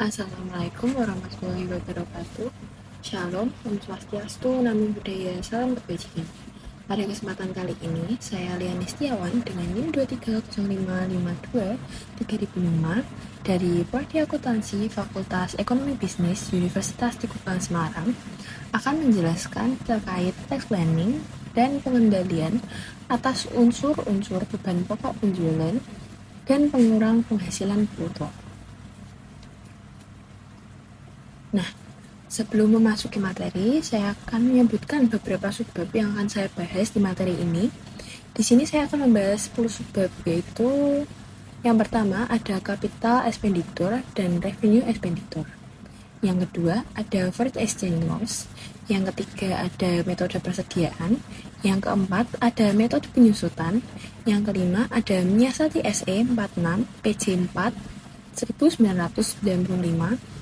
Assalamualaikum warahmatullahi wabarakatuh. Shalom, Om Swastiastu, Namo Buddhaya, salam kebajikan. Pada kesempatan kali ini, saya Liani Setiawan dengan NIM 230552 3005 dari Prodi Akuntansi Fakultas Ekonomi Bisnis Universitas Tikupan Semarang akan menjelaskan terkait tax planning dan pengendalian atas unsur-unsur beban pokok penjualan dan pengurang penghasilan bruto. Nah, sebelum memasuki materi, saya akan menyebutkan beberapa subbab yang akan saya bahas di materi ini. Di sini saya akan membahas 10 subbab, yaitu yang pertama ada capital expenditure dan revenue expenditure. Yang kedua ada foreign exchange loss. Yang ketiga ada metode persediaan. Yang keempat ada metode penyusutan. Yang kelima ada menyiasati SE 46 PC 4 1995.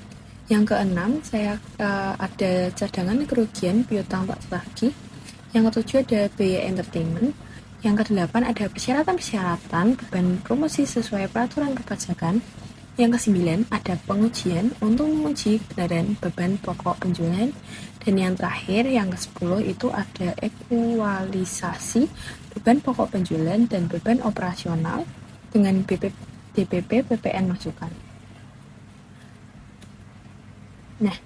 Yang keenam, ada cadangan kerugian piutang tak tagih. Yang ketujuh ada biaya entertainment. Yang kedelapan ada persyaratan-persyaratan beban promosi sesuai peraturan perpajakan. Yang kesembilan ada pengujian untuk menguji kebenaran beban pokok penjualan. Dan yang terakhir, yang ke-10 itu ada ekualisasi beban pokok penjualan dan beban operasional dengan DPP PPN masukan. Nah,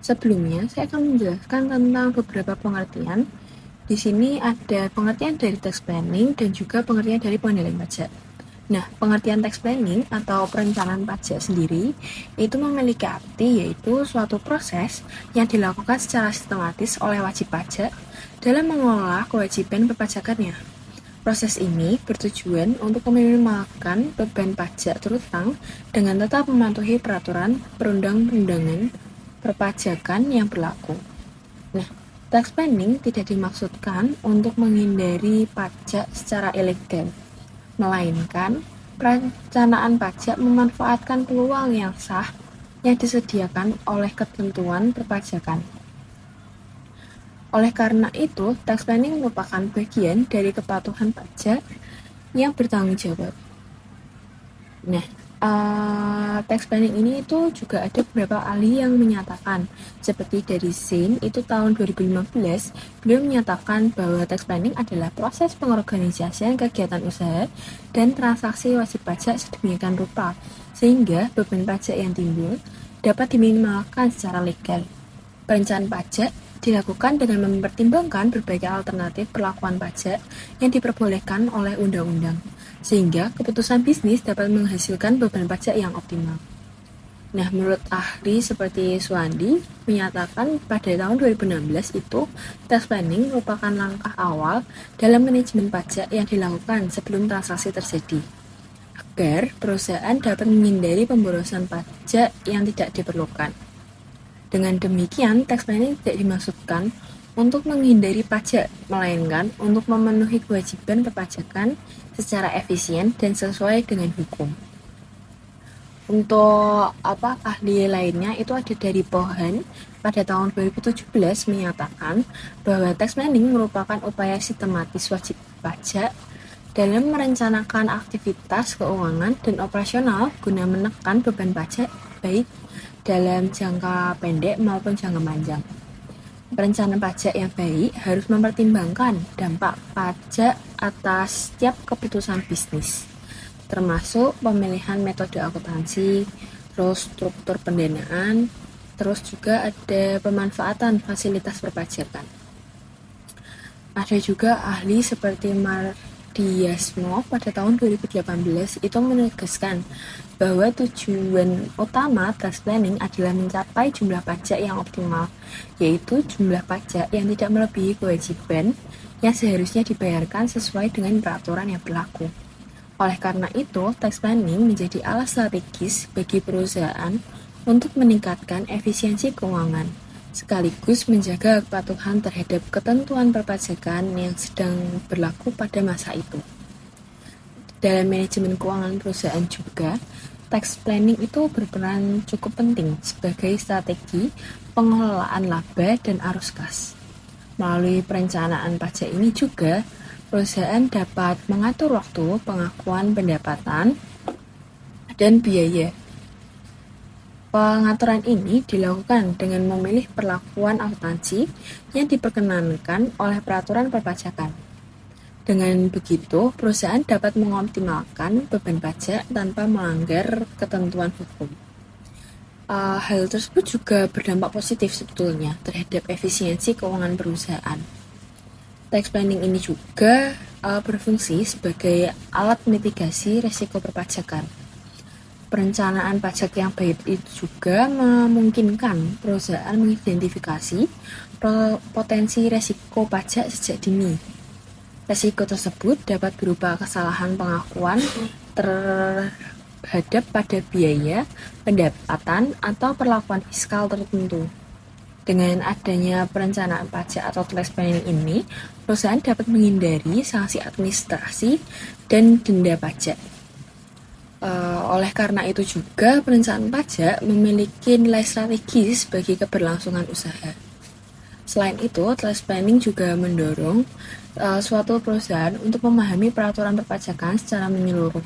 sebelumnya saya akan menjelaskan tentang beberapa pengertian. Di sini ada pengertian dari tax planning dan juga pengertian dari pengendalian pajak. Nah, pengertian tax planning atau perencanaan pajak sendiri itu memiliki arti yaitu suatu proses yang dilakukan secara sistematis oleh wajib pajak dalam mengelola kewajiban perpajakannya. Proses ini bertujuan untuk meminimalkan beban pajak terutang dengan tetap mematuhi peraturan perundang-undangan perpajakan yang berlaku. Nah, tax planning tidak dimaksudkan untuk menghindari pajak secara ilegal, melainkan perencanaan pajak memanfaatkan peluang yang sah yang disediakan oleh ketentuan perpajakan. Oleh karena itu, tax planning merupakan bagian dari kepatuhan pajak yang bertanggung jawab. Nah, tax planning ini itu juga ada beberapa ahli yang menyatakan, seperti dari Zane itu tahun 2015, beliau menyatakan bahwa tax planning adalah proses pengorganisasian kegiatan usaha dan transaksi wajib pajak sedemikian rupa sehingga beban pajak yang timbul dapat diminimalkan secara legal. Perencanaan pajak dilakukan dengan mempertimbangkan berbagai alternatif perlakuan pajak yang diperbolehkan oleh undang-undang, sehingga keputusan bisnis dapat menghasilkan beban pajak yang optimal. Nah, menurut ahli seperti Suwandi menyatakan pada tahun 2016 itu tax planning merupakan langkah awal dalam manajemen pajak yang dilakukan sebelum transaksi terjadi, agar perusahaan dapat menghindari pemborosan pajak yang tidak diperlukan. Dengan demikian, tax planning tidak dimaksudkan untuk menghindari pajak, melainkan untuk memenuhi kewajiban perpajakan secara efisien dan sesuai dengan hukum. Untuk ahli lainnya itu ada dari Pohan pada tahun 2017 menyatakan bahwa tax planning merupakan upaya sistematis wajib pajak dalam merencanakan aktivitas keuangan dan operasional guna menekan beban pajak baik dalam jangka pendek maupun jangka panjang. Perencanaan pajak yang baik harus mempertimbangkan dampak pajak atas setiap keputusan bisnis, termasuk pemilihan metode akuntansi, terus struktur pendanaan, terus juga ada pemanfaatan fasilitas perpajakan. Ada juga ahli seperti Diasmo pada tahun 2018 itu menegaskan bahwa tujuan utama tax planning adalah mencapai jumlah pajak yang optimal, yaitu jumlah pajak yang tidak melebihi kewajiban yang seharusnya dibayarkan sesuai dengan peraturan yang berlaku. Oleh karena itu, tax planning menjadi alat strategis bagi perusahaan untuk meningkatkan efisiensi keuangan, sekaligus menjaga kepatuhan terhadap ketentuan perpajakan yang sedang berlaku pada masa itu. Dalam manajemen keuangan perusahaan juga, tax planning itu berperan cukup penting sebagai strategi pengelolaan laba dan arus kas. Melalui perencanaan pajak ini juga, perusahaan dapat mengatur waktu pengakuan pendapatan dan biaya Pengaturan ini dilakukan dengan memilih perlakuan akuntansi yang diperkenankan oleh peraturan perpajakan. Dengan begitu, perusahaan dapat mengoptimalkan beban pajak tanpa melanggar ketentuan hukum. Hal tersebut juga berdampak positif sebetulnya terhadap efisiensi keuangan perusahaan. Tax planning ini juga berfungsi sebagai alat mitigasi risiko perpajakan. Perencanaan pajak yang baik itu juga memungkinkan perusahaan mengidentifikasi potensi risiko pajak sejak dini. Risiko tersebut dapat berupa kesalahan pengakuan terhadap pada biaya, pendapatan, atau perlakuan fiskal tertentu. Dengan adanya perencanaan pajak atau tax planning ini, perusahaan dapat menghindari sanksi administrasi dan denda pajak. Oleh karena itu juga, perencanaan pajak memiliki nilai strategis bagi keberlangsungan usaha. Selain itu, tax planning juga mendorong suatu perusahaan untuk memahami peraturan perpajakan secara menyeluruh.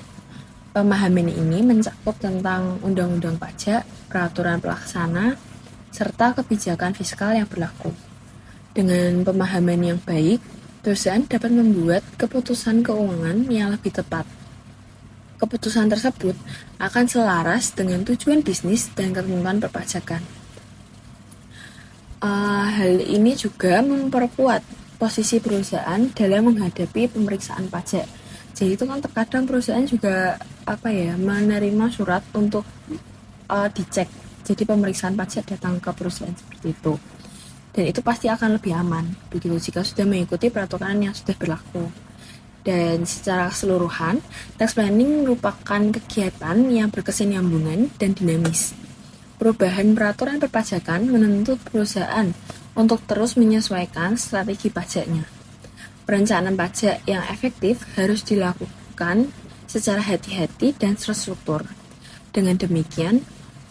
Pemahaman ini mencakup tentang undang-undang pajak, peraturan pelaksana, serta kebijakan fiskal yang berlaku. Dengan pemahaman yang baik, perusahaan dapat membuat keputusan keuangan yang lebih tepat. Keputusan tersebut akan selaras dengan tujuan bisnis dan ketentuan perpajakan. Hal ini juga memperkuat posisi perusahaan dalam menghadapi pemeriksaan pajak. Jadi itu kan terkadang perusahaan juga menerima surat untuk dicek. Jadi pemeriksaan pajak datang ke perusahaan seperti itu. Dan itu pasti akan lebih aman begitu jika sudah mengikuti peraturan yang sudah berlaku. Dan secara keseluruhan, tax planning merupakan kegiatan yang berkesinambungan dan dinamis. Perubahan peraturan perpajakan menuntut perusahaan untuk terus menyesuaikan strategi pajaknya. Perencanaan pajak yang efektif harus dilakukan secara hati-hati dan terstruktur. Dengan demikian,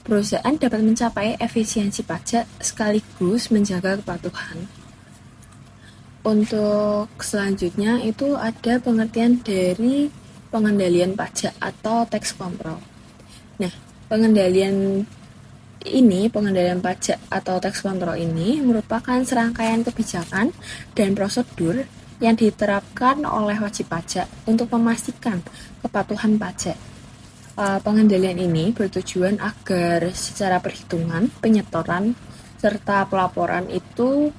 perusahaan dapat mencapai efisiensi pajak sekaligus menjaga kepatuhan. Untuk selanjutnya itu ada pengertian dari pengendalian pajak atau tax control. Nah, pengendalian pajak atau tax control ini merupakan serangkaian kebijakan dan prosedur yang diterapkan oleh wajib pajak untuk memastikan kepatuhan pajak. Pengendalian ini bertujuan agar secara perhitungan, penyetoran, serta pelaporan itu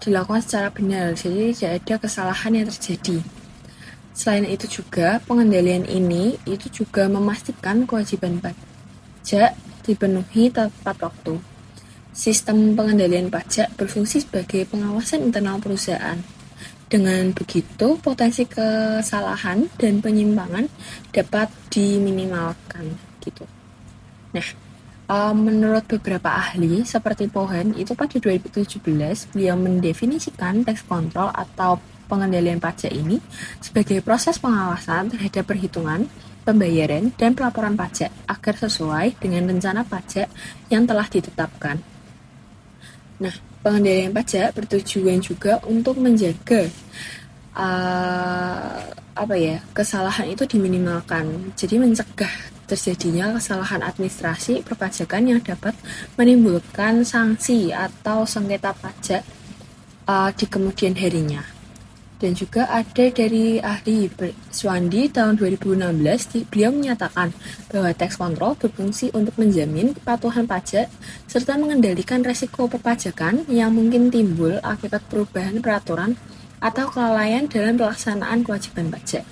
dilakukan secara benar, jadi tidak ada kesalahan yang terjadi. Selain itu juga, pengendalian ini itu juga memastikan kewajiban pajak dipenuhi tepat waktu. Sistem pengendalian pajak berfungsi sebagai pengawasan internal perusahaan. Dengan begitu, potensi kesalahan dan penyimpangan dapat diminimalkan gitu. Nah, menurut beberapa ahli seperti Pohan, itu pada 2017 beliau mendefinisikan tax control atau pengendalian pajak ini sebagai proses pengawasan terhadap perhitungan, pembayaran, dan pelaporan pajak agar sesuai dengan rencana pajak yang telah ditetapkan. Nah, pengendalian pajak bertujuan juga untuk menjaga kesalahan itu diminimalkan. Jadi mencegah terjadinya kesalahan administrasi perpajakan yang dapat menimbulkan sanksi atau sengketa pajak di kemudian harinya. Dan juga ada dari ahli Swandi tahun 2016, beliau menyatakan bahwa tax control berfungsi untuk menjamin kepatuhan pajak serta mengendalikan resiko perpajakan yang mungkin timbul akibat perubahan peraturan atau kelalaian dalam pelaksanaan kewajiban pajak.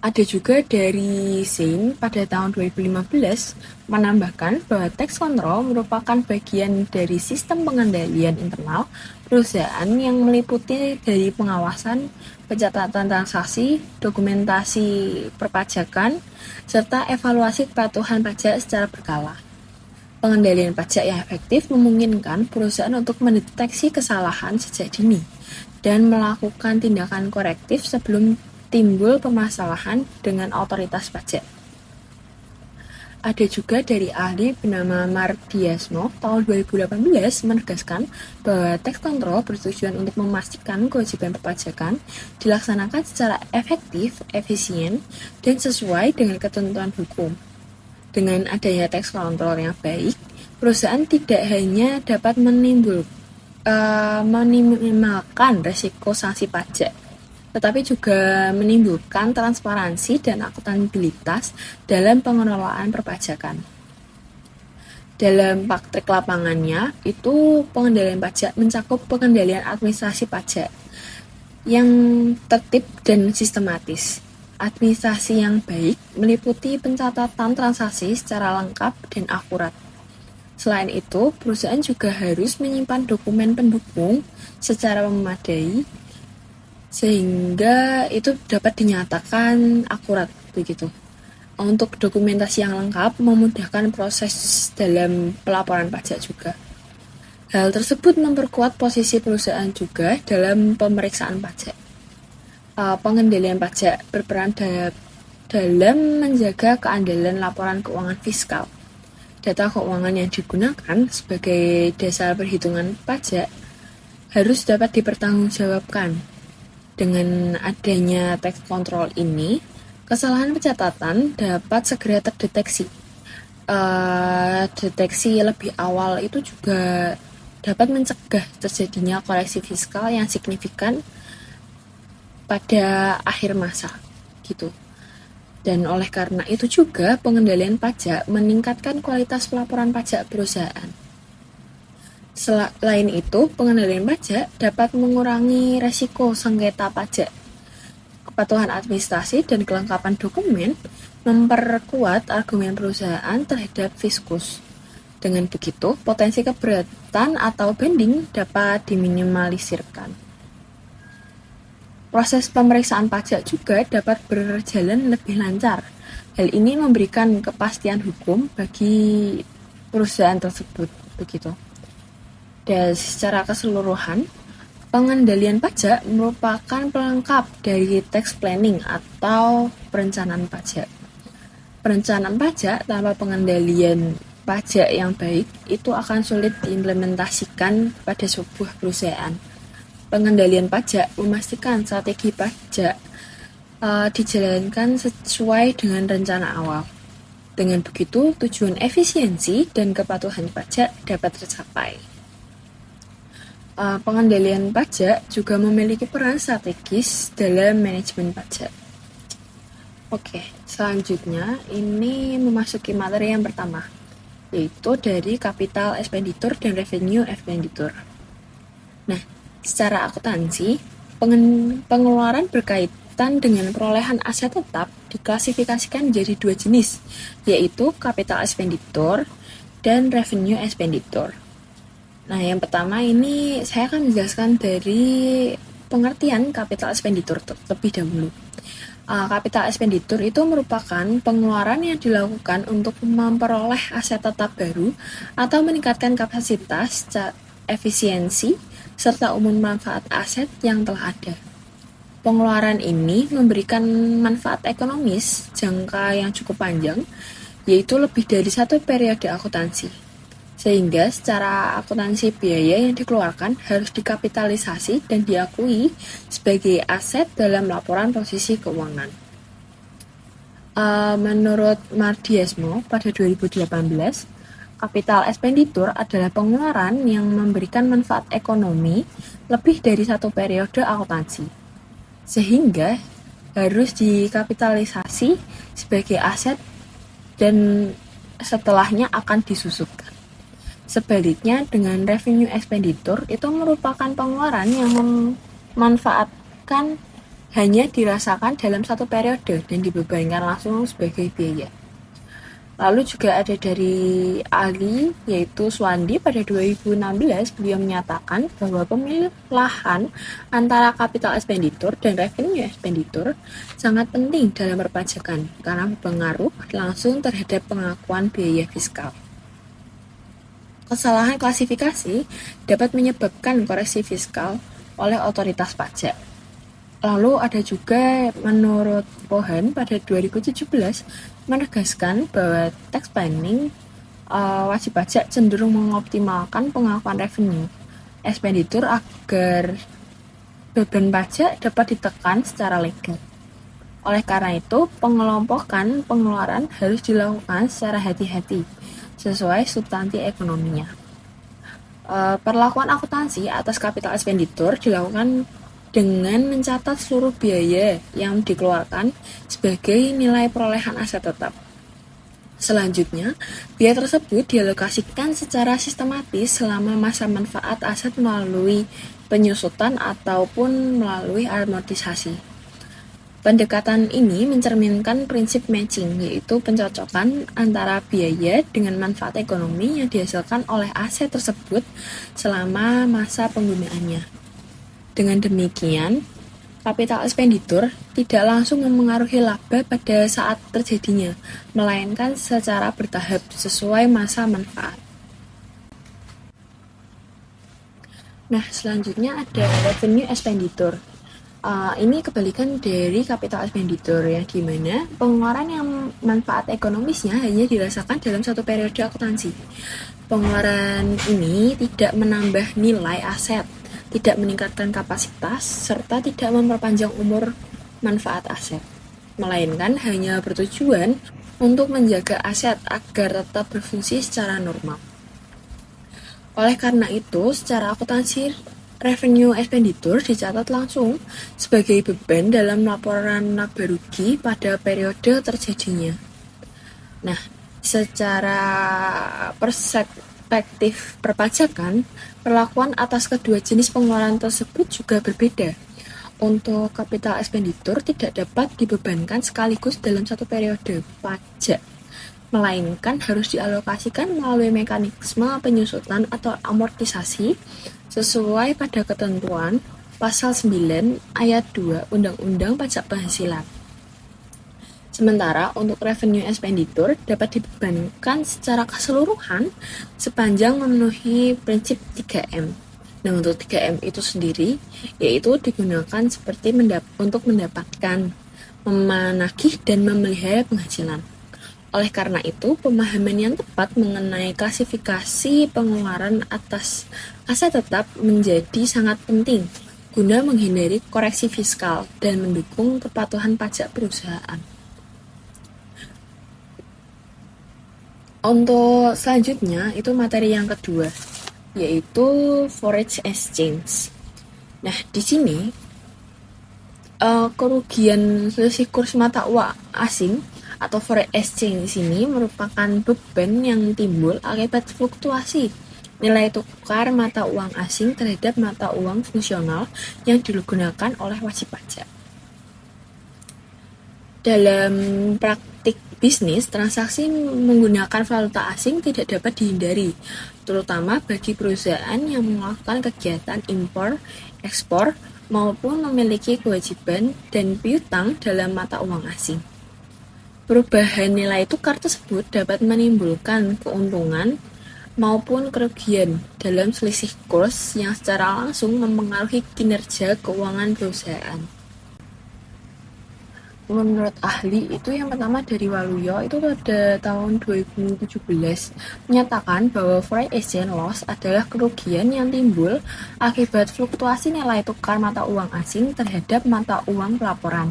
Ada juga dari Sein pada tahun 2015 menambahkan bahwa tax control merupakan bagian dari sistem pengendalian internal perusahaan yang meliputi dari pengawasan, pencatatan transaksi, dokumentasi perpajakan, serta evaluasi kepatuhan pajak secara berkala. Pengendalian pajak yang efektif memungkinkan perusahaan untuk mendeteksi kesalahan sejak dini dan melakukan tindakan korektif sebelum timbul permasalahan dengan otoritas pajak. Ada juga dari ahli bernama Mardiasmo tahun 2018 menegaskan bahwa tax control bertujuan untuk memastikan kewajiban perpajakan dilaksanakan secara efektif, efisien, dan sesuai dengan ketentuan hukum. Dengan adanya tax control yang baik, perusahaan tidak hanya dapat meminimalkan risiko sanksi pajak, tetapi juga menimbulkan transparansi dan akuntabilitas dalam pengelolaan perpajakan. Dalam praktek lapangannya, itu pengendalian pajak mencakup pengendalian administrasi pajak yang tertib dan sistematis. Administrasi yang baik meliputi pencatatan transaksi secara lengkap dan akurat. Selain itu, perusahaan juga harus menyimpan dokumen pendukung secara memadai sehingga itu dapat dinyatakan akurat begitu. Untuk dokumentasi yang lengkap memudahkan proses dalam pelaporan pajak juga. Hal tersebut memperkuat posisi perusahaan juga dalam pemeriksaan pajak. Pengendalian pajak berperan dalam menjaga keandalan laporan keuangan fiskal. Data keuangan yang digunakan sebagai dasar perhitungan pajak harus dapat dipertanggungjawabkan. Dengan adanya tax control ini, kesalahan pencatatan dapat segera terdeteksi. Deteksi lebih awal itu juga dapat mencegah terjadinya koreksi fiskal yang signifikan pada akhir masa, gitu. Dan oleh karena itu juga pengendalian pajak meningkatkan kualitas pelaporan pajak perusahaan. Selain itu, pengendalian pajak dapat mengurangi resiko sengketa pajak. Kepatuhan administrasi dan kelengkapan dokumen memperkuat argumen perusahaan terhadap fiskus. Dengan begitu, potensi keberatan atau banding dapat diminimalisirkan. Proses pemeriksaan pajak juga dapat berjalan lebih lancar. Hal ini memberikan kepastian hukum bagi perusahaan tersebut, begitu. Dan secara keseluruhan, pengendalian pajak merupakan pelengkap dari tax planning atau perencanaan pajak. Perencanaan pajak tanpa pengendalian pajak yang baik itu akan sulit diimplementasikan pada sebuah perusahaan. Pengendalian pajak memastikan strategi pajak dijalankan sesuai dengan rencana awal. Dengan begitu, tujuan efisiensi dan kepatuhan pajak dapat tercapai. Pengendalian pajak juga memiliki peran strategis dalam manajemen pajak. Oke, selanjutnya ini memasuki materi yang pertama, yaitu dari capital expenditure dan revenue expenditure. Nah, secara akuntansi, pengeluaran berkaitan dengan perolehan aset tetap diklasifikasikan menjadi dua jenis, yaitu capital expenditure dan revenue expenditure. Nah, yang pertama ini saya akan menjelaskan dari pengertian capital expenditure terlebih dahulu. Capital expenditure itu merupakan pengeluaran yang dilakukan untuk memperoleh aset tetap baru atau meningkatkan kapasitas, efisiensi, serta umum manfaat aset yang telah ada. Pengeluaran ini memberikan manfaat ekonomis jangka yang cukup panjang, yaitu lebih dari satu periode akuntansi. Sehingga secara akuntansi biaya yang dikeluarkan harus dikapitalisasi dan diakui sebagai aset dalam laporan posisi keuangan. Menurut Mardiasmo pada 2018, capital expenditure adalah pengeluaran yang memberikan manfaat ekonomi lebih dari satu periode akuntansi, sehingga harus dikapitalisasi sebagai aset dan setelahnya akan disusutkan. Sebaliknya, dengan revenue expenditure itu merupakan pengeluaran yang memanfaatkan hanya dirasakan dalam satu periode dan dibebankan langsung sebagai biaya. Lalu juga ada dari ahli, yaitu Swandi pada 2016, beliau menyatakan bahwa pemilahan antara capital expenditure dan revenue expenditure sangat penting dalam perpajakan karena berpengaruh langsung terhadap pengakuan biaya fiskal. Kesalahan klasifikasi dapat menyebabkan koreksi fiskal oleh otoritas pajak. Lalu ada juga menurut Pohan pada 2017 menegaskan bahwa tax planning wajib pajak cenderung mengoptimalkan pengakuan revenue expenditure agar beban pajak dapat ditekan secara legal. Oleh karena itu, pengelompokan pengeluaran harus dilakukan secara hati-hati, sesuai substansi ekonominya. Perlakuan akuntansi atas capital expenditure dilakukan dengan mencatat seluruh biaya yang dikeluarkan sebagai nilai perolehan aset tetap. Selanjutnya, biaya tersebut dialokasikan secara sistematis selama masa manfaat aset melalui penyusutan ataupun melalui amortisasi. Pendekatan ini mencerminkan prinsip matching, yaitu pencocokan antara biaya dengan manfaat ekonomi yang dihasilkan oleh aset tersebut selama masa penggunaannya. Dengan demikian, capital expenditure tidak langsung memengaruhi laba pada saat terjadinya, melainkan secara bertahap sesuai masa manfaat. Nah, selanjutnya ada revenue expenditure. Ini kebalikan dari capital expenditure ya, di mana pengeluaran yang manfaat ekonomisnya hanya dirasakan dalam satu periode akuntansi. Pengeluaran ini tidak menambah nilai aset, tidak meningkatkan kapasitas, serta tidak memperpanjang umur manfaat aset, melainkan hanya bertujuan untuk menjaga aset agar tetap berfungsi secara normal. Oleh karena itu, secara akuntansi, revenue expenditure dicatat langsung sebagai beban dalam laporan laba rugi pada periode terjadinya. Nah, secara perspektif perpajakan, perlakuan atas kedua jenis pengeluaran tersebut juga berbeda. Untuk capital expenditure tidak dapat dibebankan sekaligus dalam satu periode pajak, melainkan harus dialokasikan melalui mekanisme penyusutan atau amortisasi sesuai pada ketentuan Pasal 9 Ayat 2 Undang-Undang Pajak Penghasilan. Sementara untuk revenue expenditure dapat dibebankan secara keseluruhan sepanjang memenuhi prinsip 3M. Nah, untuk 3M itu sendiri yaitu digunakan seperti untuk mendapatkan, menagih, dan memelihara penghasilan. Oleh karena itu, pemahaman yang tepat mengenai klasifikasi pengeluaran atas aset tetap menjadi sangat penting guna menghindari koreksi fiskal dan mendukung kepatuhan pajak perusahaan. Untuk selanjutnya, itu materi yang kedua, yaitu foreign exchange. Nah, di sini kerugian selisih kurs mata uang asing atau foreign exchange di sini merupakan beban yang timbul akibat fluktuasi nilai tukar mata uang asing terhadap mata uang fungsional yang digunakan oleh wajib pajak. Dalam praktik bisnis, transaksi menggunakan valuta asing tidak dapat dihindari, terutama bagi perusahaan yang melakukan kegiatan impor, ekspor, maupun memiliki kewajiban dan piutang dalam mata uang asing. Perubahan nilai tukar tersebut dapat menimbulkan keuntungan maupun kerugian dalam selisih kurs yang secara langsung mempengaruhi kinerja keuangan perusahaan. Menurut ahli itu yang pertama dari Waluyo itu pada tahun 2017 menyatakan bahwa foreign exchange loss adalah kerugian yang timbul akibat fluktuasi nilai tukar mata uang asing terhadap mata uang pelaporan.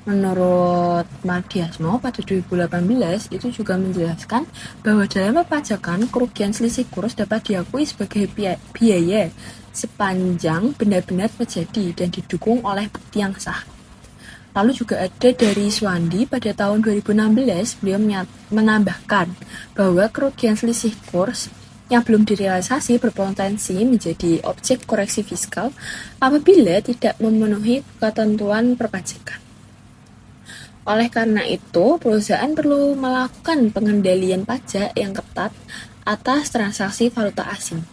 Menurut Mardiasmo pada 2018 itu juga menjelaskan bahwa dalam perpajakan kerugian selisih kurs dapat diakui sebagai biaya sepanjang benar-benar terjadi dan didukung oleh bukti yang sah. Lalu juga ada dari Swandi pada tahun 2016, beliau menambahkan bahwa kerugian selisih kurs yang belum direalisasi berpotensi menjadi objek koreksi fiskal apabila tidak memenuhi ketentuan perpajakan. Oleh karena itu, perusahaan perlu melakukan pengendalian pajak yang ketat atas transaksi valuta asing.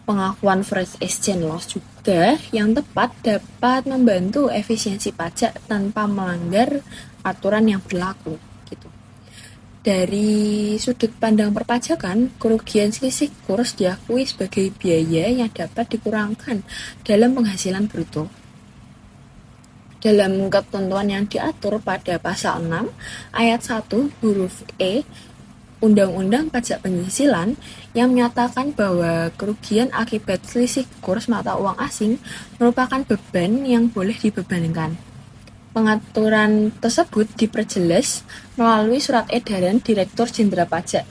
Pengakuan foreign exchange loss juga yang tepat dapat membantu efisiensi pajak tanpa melanggar aturan yang berlaku. Gitu. Dari sudut pandang perpajakan, kerugian selisih kurs diakui sebagai biaya yang dapat dikurangkan dalam penghasilan bruto. Dalam ketentuan yang diatur pada Pasal 6 Ayat 1 huruf E Undang-Undang Pajak Penghasilan yang menyatakan bahwa kerugian akibat selisih kurs mata uang asing merupakan beban yang boleh dibebankan. Pengaturan tersebut diperjelas melalui Surat Edaran Direktur Jenderal Pajak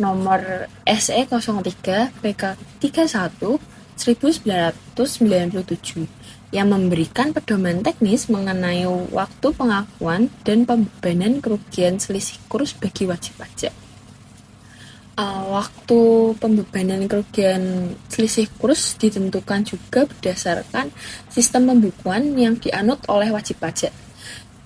Nomor SE03 PK 31 1997 yang memberikan pedoman teknis mengenai waktu pengakuan dan pembebanan kerugian selisih kurs bagi wajib pajak. Waktu pembebanan kerugian selisih kurs ditentukan juga berdasarkan sistem pembukuan yang dianut oleh wajib pajak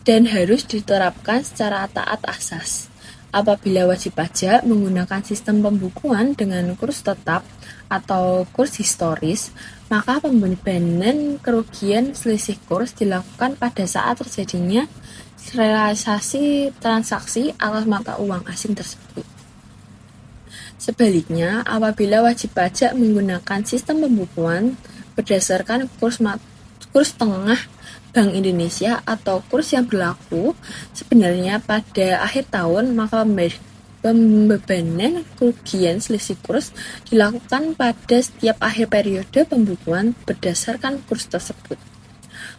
dan harus diterapkan secara taat asas. Apabila wajib pajak menggunakan sistem pembukuan dengan kurs tetap atau kurs historis, maka pembebanan kerugian selisih kurs dilakukan pada saat terjadinya realisasi transaksi atas mata uang asing tersebut. Sebaliknya, apabila wajib pajak menggunakan sistem pembukuan berdasarkan kurs tengah Bank Indonesia atau kurs yang berlaku sebenarnya pada akhir tahun, maka pembebanan kerugian selisih kurs dilakukan pada setiap akhir periode pembukuan berdasarkan kurs tersebut.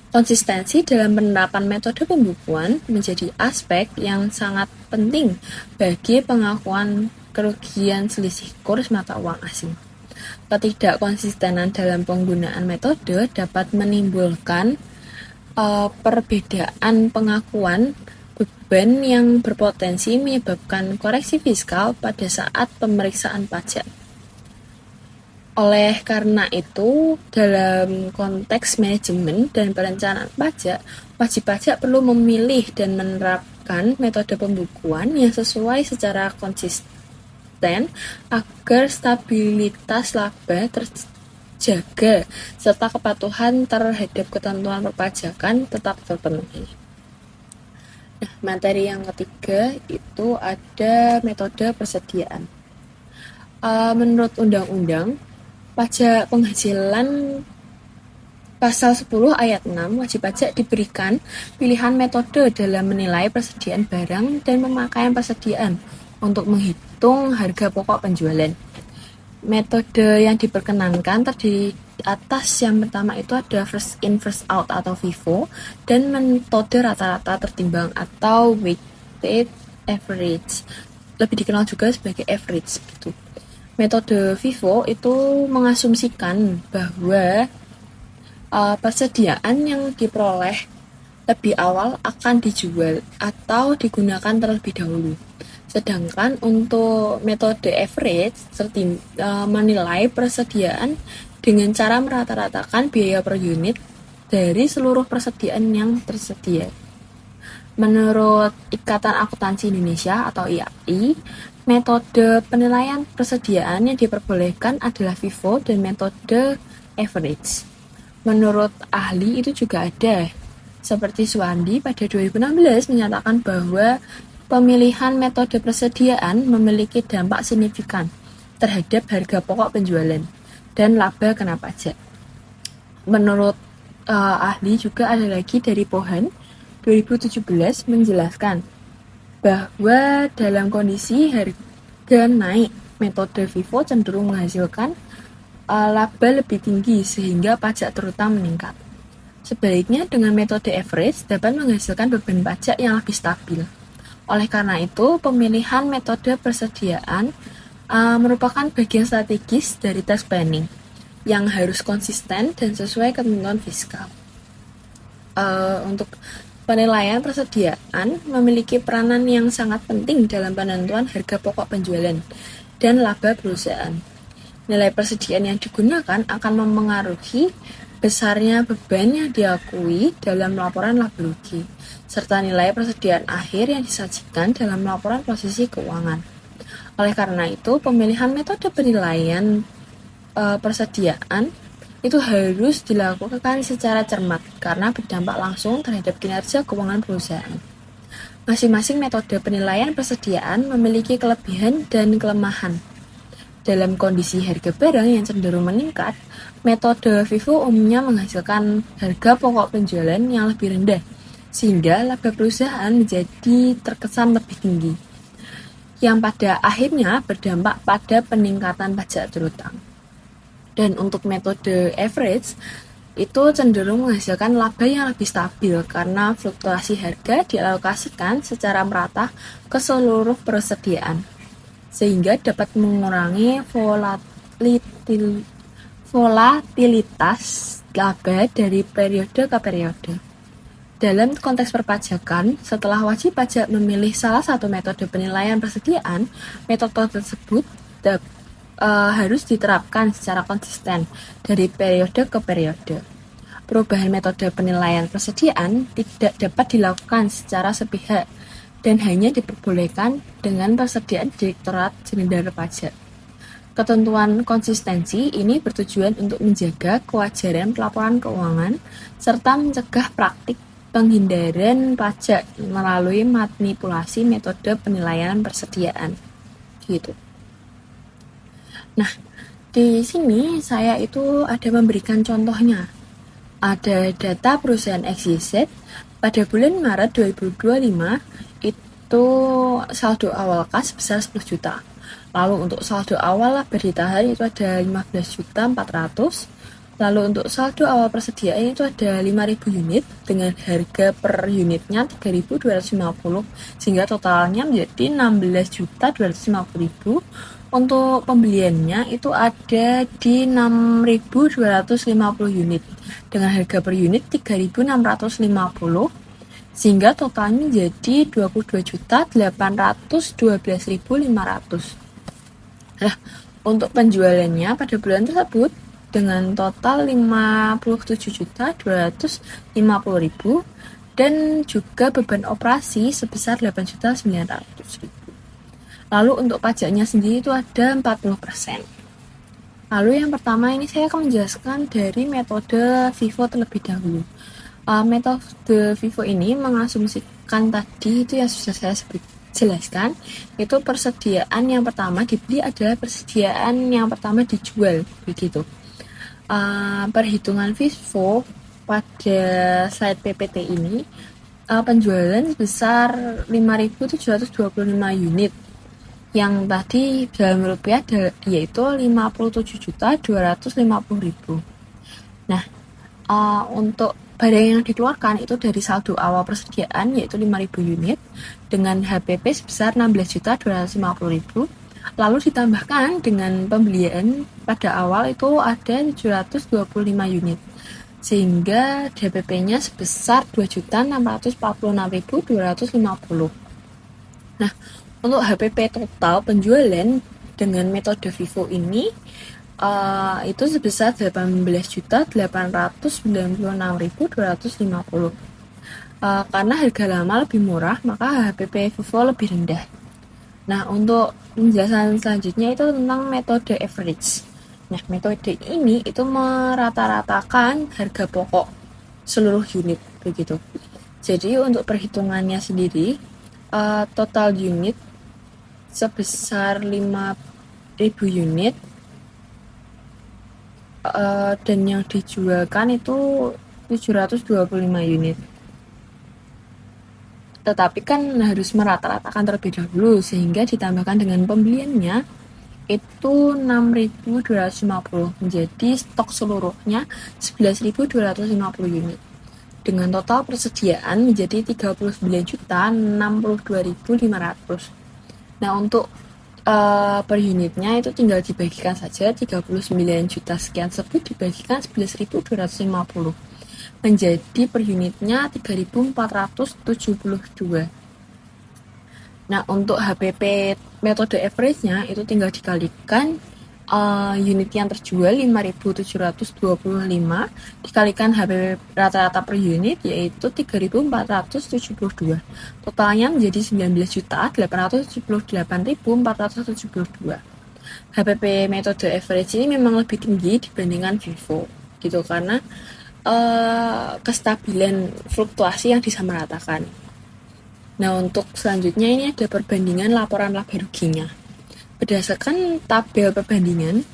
Konsistensi dalam penerapan metode pembukuan menjadi aspek yang sangat penting bagi pengakuan kerugian selisih kurs mata uang asing. Ketidakkonsistenan dalam penggunaan metode dapat menimbulkan perbedaan pengakuan beban yang berpotensi menyebabkan koreksi fiskal pada saat pemeriksaan pajak. Oleh karena itu, dalam konteks manajemen dan perencanaan pajak, wajib pajak perlu memilih dan menerapkan metode pembukuan yang sesuai secara konsisten agar stabilitas laba terjaga serta kepatuhan terhadap ketentuan perpajakan tetap terpenuhi. Nah, materi yang ketiga itu ada metode persediaan. Menurut Undang-Undang Pajak Penghasilan Pasal 10 ayat 6, wajib pajak diberikan pilihan metode dalam menilai persediaan barang dan pemakaian persediaan untuk menghitung harga pokok penjualan. Metode yang diperkenankan terdiri atas yang pertama itu ada first in first out atau FIFO dan metode rata-rata tertimbang atau weighted average, lebih dikenal juga sebagai average gitu. Metode FIFO itu mengasumsikan bahwa persediaan yang diperoleh lebih awal akan dijual atau digunakan terlebih dahulu. Sedangkan untuk metode average menilai persediaan dengan cara merata-ratakan biaya per unit dari seluruh persediaan yang tersedia. Menurut Ikatan Akuntansi Indonesia atau IAI, metode penilaian persediaan yang diperbolehkan adalah FIFO dan metode average. Menurut ahli itu juga ada, seperti Suwandi pada 2016 menyatakan bahwa pemilihan metode persediaan memiliki dampak signifikan terhadap harga pokok penjualan dan laba kena pajak. Menurut ahli juga ada lagi dari Pohan 2017 menjelaskan bahwa dalam kondisi harga naik, metode FIFO cenderung menghasilkan laba lebih tinggi sehingga pajak terutang meningkat. Sebaliknya dengan metode average dapat menghasilkan beban pajak yang lebih stabil. Oleh karena itu, pemilihan metode persediaan merupakan bagian strategis dari tax planning yang harus konsisten dan sesuai ketentuan fiskal. Untuk penilaian persediaan memiliki peranan yang sangat penting dalam penentuan harga pokok penjualan dan laba perusahaan. Nilai persediaan yang digunakan akan memengaruhi besarnya beban yang diakui dalam laporan laba rugi, serta nilai persediaan akhir yang disajikan dalam laporan posisi keuangan. Oleh karena itu, pemilihan metode penilaian persediaan itu harus dilakukan secara cermat karena berdampak langsung terhadap kinerja keuangan perusahaan. Masing-masing metode penilaian persediaan memiliki kelebihan dan kelemahan. Dalam kondisi harga barang yang cenderung meningkat, metode FIFO umumnya menghasilkan harga pokok penjualan yang lebih rendah, sehingga laba perusahaan menjadi terkesan lebih tinggi, yang pada akhirnya berdampak pada peningkatan pajak terutang. Dan untuk metode average, itu cenderung menghasilkan laba yang lebih stabil karena fluktuasi harga dialokasikan secara merata ke seluruh persediaan, sehingga dapat mengurangi volatilitas laba dari periode ke periode. Dalam konteks perpajakan, setelah wajib pajak memilih salah satu metode penilaian persediaan, metode tersebut harus diterapkan secara konsisten dari periode ke periode. Perubahan metode penilaian persediaan tidak dapat dilakukan secara sepihak dan hanya diperbolehkan dengan persediaan Direktorat Jenderal Pajak. Ketentuan konsistensi ini bertujuan untuk menjaga kewajaran pelaporan keuangan serta mencegah praktik penghindaran pajak melalui manipulasi metode penilaian persediaan. Gitu. Nah, di sini saya itu ada memberikan contohnya. Ada data perusahaan XYZ pada bulan Maret 2025 itu saldo awal kas sebesar 10 juta. Lalu untuk saldo awal laba ditahan itu ada 15.400.000. Lalu untuk saldo awal persediaan itu ada 5.000 unit dengan harga per unitnya 3.250 sehingga totalnya menjadi 16.250.000. Untuk pembeliannya itu ada di 6.250 unit dengan harga per unit 3.650 sehingga totalnya menjadi 22.812.500. Nah, untuk penjualannya pada bulan tersebut dengan total 57.250.000 dan juga beban operasi sebesar 8.900.000. Lalu untuk pajaknya sendiri itu ada 40%. Lalu yang pertama ini saya akan menjelaskan dari metode FIFO terlebih dahulu. Metode FIFO ini mengasumsikan tadi itu yang sudah saya jelaskan, itu persediaan yang pertama dibeli adalah persediaan yang pertama dijual, begitu. Perhitungan FIFO pada slide PPT ini penjualan sebesar 5.725 unit yang tadi dalam rupiah yaitu 57.250.000. Nah, untuk barang yang dikeluarkan itu dari saldo awal persediaan yaitu 5.000 unit dengan HPP sebesar 16.250.000. Lalu ditambahkan dengan pembelian pada awal itu ada 725 unit sehingga DPP-nya sebesar 2.646.250. Nah, untuk HPP total penjualan dengan metode FIFO ini itu sebesar 18.896.250. Karena harga lama lebih murah, maka HPP FIFO lebih rendah. Nah, untuk penjelasan selanjutnya itu tentang metode average. Nah, metode ini itu merata-ratakan harga pokok seluruh unit, begitu. Jadi untuk perhitungannya sendiri, total unit sebesar 5.000 unit dan yang dijualkan itu 725 unit. Tetapi kan harus merata-ratakan terlebih dahulu sehingga ditambahkan dengan pembeliannya itu 6.250 menjadi stok seluruhnya 11.250 unit dengan total persediaan menjadi 39.062.500. Nah, untuk per unitnya itu tinggal dibagikan saja 39 juta sekian tersebut dibagikan 11.250 menjadi per unitnya 3.472. Nah, untuk HPP metode average-nya itu tinggal dikalikan unit yang terjual 5.725 dikalikan HPP rata-rata per unit yaitu 3.472. Totalnya menjadi 19.878.472. HPP metode average ini memang lebih tinggi dibandingkan FIFO gitu karena kestabilan fluktuasi yang disamaratakan. Nah, untuk selanjutnya ini ada perbandingan laporan laba ruginya. Berdasarkan tabel perbandingan,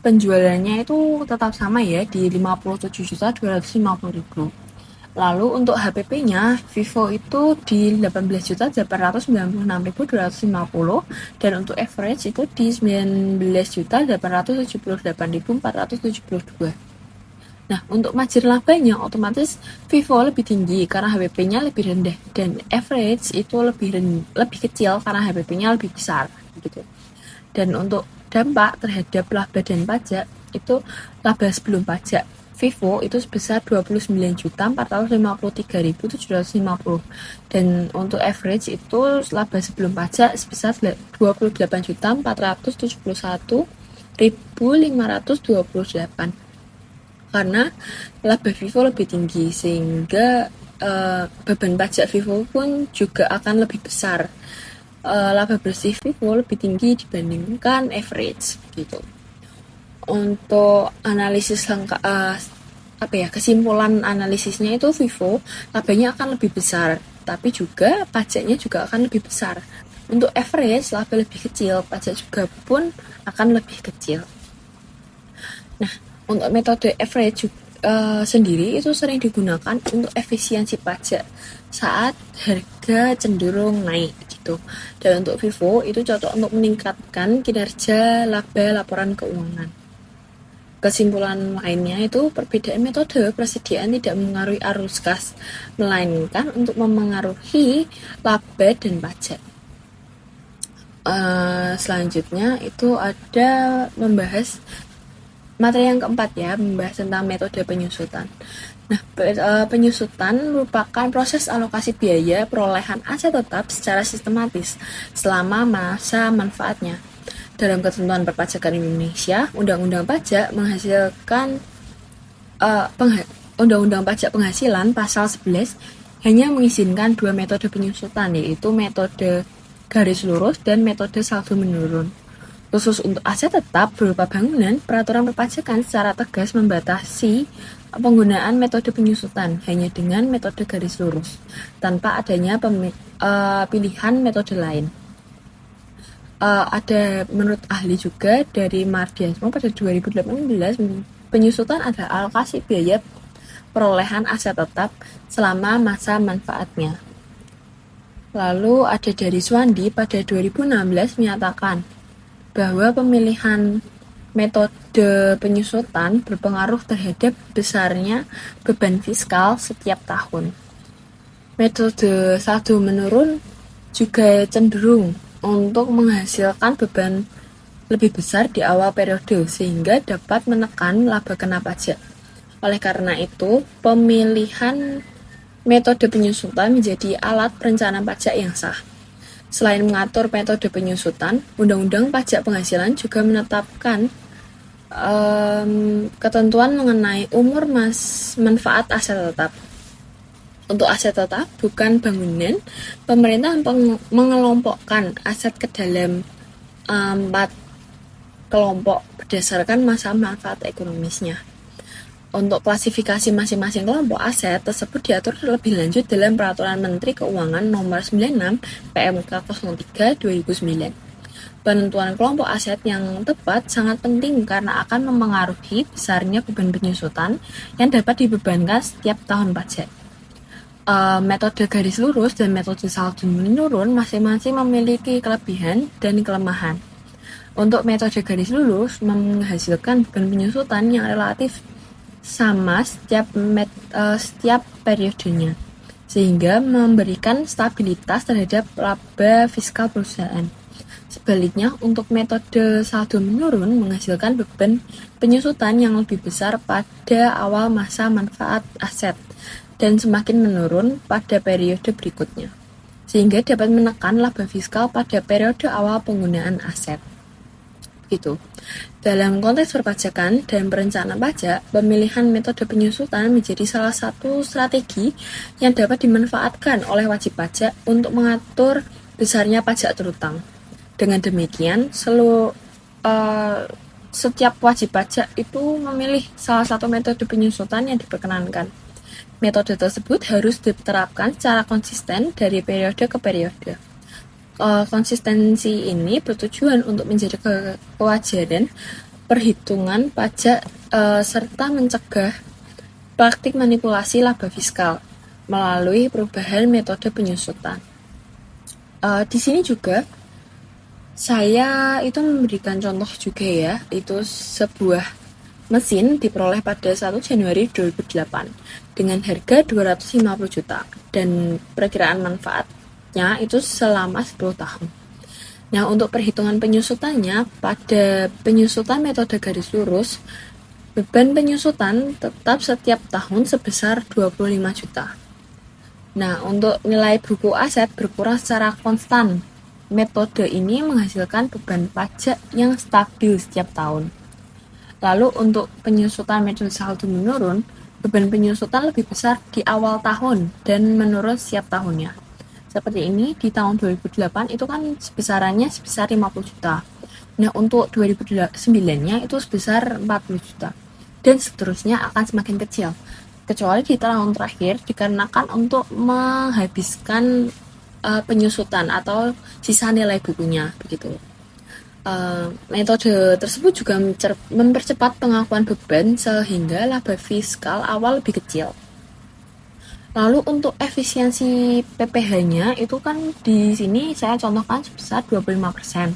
penjualannya itu tetap sama ya di 57.250.000. Lalu untuk HPP-nya, FIFO itu di 18.896.250 dan untuk average itu di 19.878.472. Nah, untuk margin labanya otomatis Vivo lebih tinggi karena HPP-nya lebih rendah dan average itu lebih kecil karena HPP-nya lebih besar gitu. Dan untuk dampak terhadap laba dan pajak itu laba sebelum pajak Vivo itu sebesar 29.453.750 dan untuk average itu laba sebelum pajak sebesar 28.471.528 karena laba Vivo lebih tinggi sehingga beban pajak Vivo pun juga akan lebih besar. Laba bersih Vivo lebih tinggi dibandingkan average gitu. Untuk analisis kesimpulan analisisnya itu Vivo labanya akan lebih besar, tapi juga pajaknya juga akan lebih besar. Untuk average laba lebih kecil, pajak juga pun akan lebih kecil. Nah, untuk metode average sendiri itu sering digunakan untuk efisiensi pajak saat harga cenderung naik gitu. Dan untuk Vivo itu cocok untuk meningkatkan kinerja laba laporan keuangan. Kesimpulan lainnya itu perbedaan metode persediaan tidak mengaruhi arus kas, melainkan untuk memengaruhi laba dan pajak. Selanjutnya itu ada membahas materi yang keempat ya, membahas tentang metode penyusutan. Nah, penyusutan merupakan proses alokasi biaya perolehan aset tetap secara sistematis selama masa manfaatnya. Dalam ketentuan perpajakan Indonesia, Undang-Undang Pajak menghasilkan Undang-Undang Pajak Penghasilan pasal 11 hanya mengizinkan dua metode penyusutan, yaitu metode garis lurus dan metode saldo menurun. Khusus untuk aset tetap berupa bangunan, peraturan perpajakan secara tegas membatasi penggunaan metode penyusutan hanya dengan metode garis lurus, tanpa adanya pilihan metode lain. Ada menurut ahli juga dari Mardiasmo pada 2018, penyusutan adalah alokasi biaya perolehan aset tetap selama masa manfaatnya. Lalu ada dari Swandi pada 2016 menyatakan bahwa pemilihan metode penyusutan berpengaruh terhadap besarnya beban fiskal setiap tahun. Metode saldo menurun juga cenderung untuk menghasilkan beban lebih besar di awal periode sehingga dapat menekan laba kena pajak. Oleh karena itu, pemilihan metode penyusutan menjadi alat perencanaan pajak yang sah. Selain mengatur metode penyusutan, Undang-Undang Pajak Penghasilan juga menetapkan ketentuan mengenai umur manfaat aset tetap. Untuk aset tetap, bukan bangunan, pemerintah mengelompokkan aset ke dalam 4 kelompok berdasarkan masa manfaat ekonomisnya. Untuk klasifikasi masing-masing kelompok aset tersebut diatur lebih lanjut dalam Peraturan Menteri Keuangan Nomor 96 PMK 03 2009. Penentuan kelompok aset yang tepat sangat penting karena akan memengaruhi besarnya beban penyusutan yang dapat dibebankan setiap tahun pajak. Metode garis lurus dan metode saldo menurun masing-masing memiliki kelebihan dan kelemahan. Untuk metode garis lurus menghasilkan beban penyusutan yang relatif sama setiap periodenya, sehingga memberikan stabilitas terhadap laba fiskal perusahaan. Sebaliknya, untuk metode saldo menurun menghasilkan beban penyusutan yang lebih besar pada awal masa manfaat aset dan semakin menurun pada periode berikutnya, sehingga dapat menekan laba fiskal pada periode awal penggunaan aset. Gitu. Dalam konteks perpajakan dan perencanaan pajak, pemilihan metode penyusutan menjadi salah satu strategi yang dapat dimanfaatkan oleh wajib pajak untuk mengatur besarnya pajak terutang. Dengan demikian, setiap wajib pajak itu memilih salah satu metode penyusutan yang diperkenankan. Metode tersebut harus diterapkan secara konsisten dari periode ke periode. Konsistensi ini bertujuan untuk menjadi kewajaran perhitungan pajak serta mencegah praktik manipulasi laba fiskal melalui perubahan metode penyusutan. Di sini juga saya itu memberikan contoh juga ya, itu sebuah mesin diperoleh pada 1 Januari 2008 dengan harga 250 juta dan perkiraan manfaatnya itu selama 10 tahun. Nah, untuk perhitungan penyusutannya, pada penyusutan metode garis lurus, beban penyusutan tetap setiap tahun sebesar 25 juta. Nah, untuk nilai buku aset berkurang secara konstan. Metode ini menghasilkan beban pajak yang stabil setiap tahun. Lalu untuk penyusutan metode saldo menurun, beban penyusutan lebih besar di awal tahun dan menurun setiap tahunnya. Seperti ini, di tahun 2008 itu kan sebesar 50 juta. Nah, untuk 2009-nya itu sebesar 40 juta. Dan seterusnya akan semakin kecil. Kecuali di tahun terakhir dikarenakan untuk menghabiskan penyusutan atau sisa nilai bukunya begitu. Metode tersebut juga mempercepat pengakuan beban sehingga laba fiskal awal lebih kecil. Lalu untuk efisiensi PPh-nya itu kan di sini saya contohkan sebesar 25%.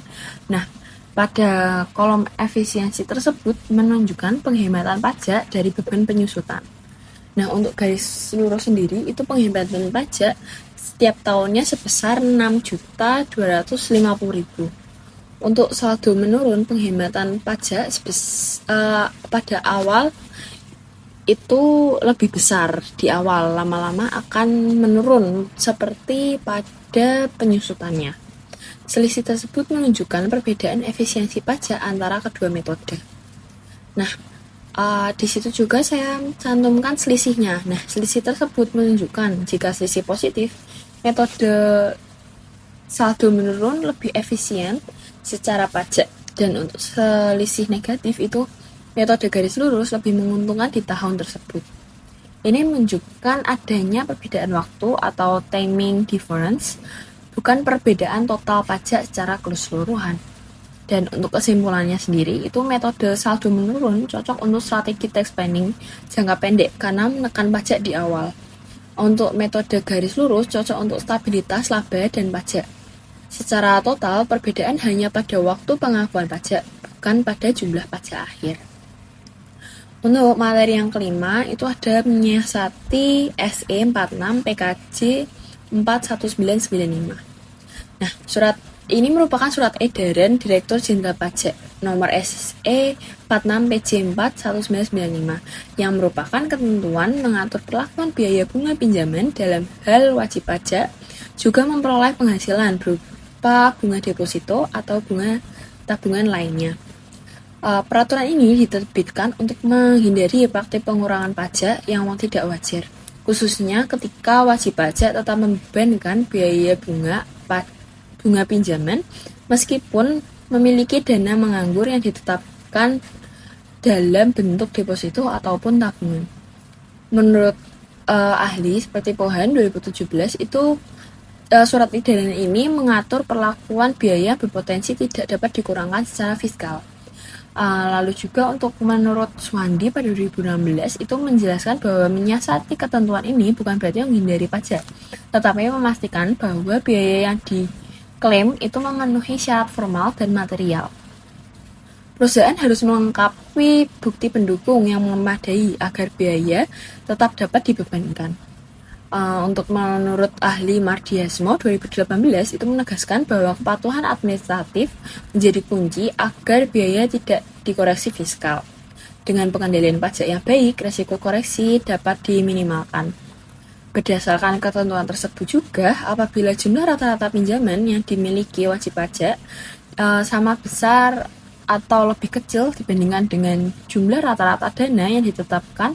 Nah, pada kolom efisiensi tersebut menunjukkan penghematan pajak dari beban penyusutan. Nah, untuk garis lurus sendiri itu penghematan pajak setiap tahunnya sebesar 6.250.000. Untuk saldo menurun, penghematan pajak pada awal itu lebih besar di awal, lama-lama akan menurun seperti pada penyusutannya. Selisih tersebut menunjukkan perbedaan efisiensi pajak antara kedua metode. Nah, di situ juga saya cantumkan selisihnya. Nah, selisih tersebut menunjukkan jika selisih positif, metode saldo menurun lebih efisien secara pajak, dan untuk selisih negatif itu metode garis lurus lebih menguntungkan di tahun tersebut. Ini menunjukkan adanya perbedaan waktu atau timing difference, bukan perbedaan total pajak secara keseluruhan. Dan untuk kesimpulannya sendiri, itu metode saldo menurun cocok untuk strategi tax planning jangka pendek karena menekan pajak di awal. Untuk metode garis lurus cocok untuk stabilitas laba dan pajak. Secara total, perbedaan hanya pada waktu pengakuan pajak, bukan pada jumlah pajak akhir. Untuk materi yang kelima, itu ada menyiasati SE 46 PKJ 41995. Nah, surat ini merupakan surat edaran Direktur Jenderal Pajak nomor SE 46 PJ 41995 yang merupakan ketentuan mengatur perlakuan biaya bunga pinjaman dalam hal wajib pajak, juga memperoleh penghasilan berupa bunga deposito atau bunga tabungan lainnya. Peraturan ini diterbitkan untuk menghindari praktik pengurangan pajak yang tidak wajar, khususnya ketika wajib pajak tetap membebankan biaya bunga pinjaman meskipun memiliki dana menganggur yang ditetapkan dalam bentuk deposito ataupun tabungan. Menurut ahli seperti Pohan 2017 itu surat edaran ini mengatur perlakuan biaya berpotensi tidak dapat dikurangkan secara fiskal. Lalu juga untuk menurut Swandi pada 2016 itu menjelaskan bahwa menyiasati ketentuan ini bukan berarti menghindari pajak, tetapi memastikan bahwa biaya yang diklaim itu memenuhi syarat formal dan material. Perusahaan harus melengkapi bukti pendukung yang memadai agar biaya tetap dapat dibebankan. Untuk menurut ahli Mardiasmo 2018 itu menegaskan bahwa kepatuhan administratif menjadi kunci agar biaya tidak dikoreksi fiskal. Dengan pengendalian pajak yang baik, risiko koreksi dapat diminimalkan. Berdasarkan ketentuan tersebut juga, apabila jumlah rata-rata pinjaman yang dimiliki wajib pajak sama besar atau lebih kecil dibandingkan dengan jumlah rata-rata dana yang ditetapkan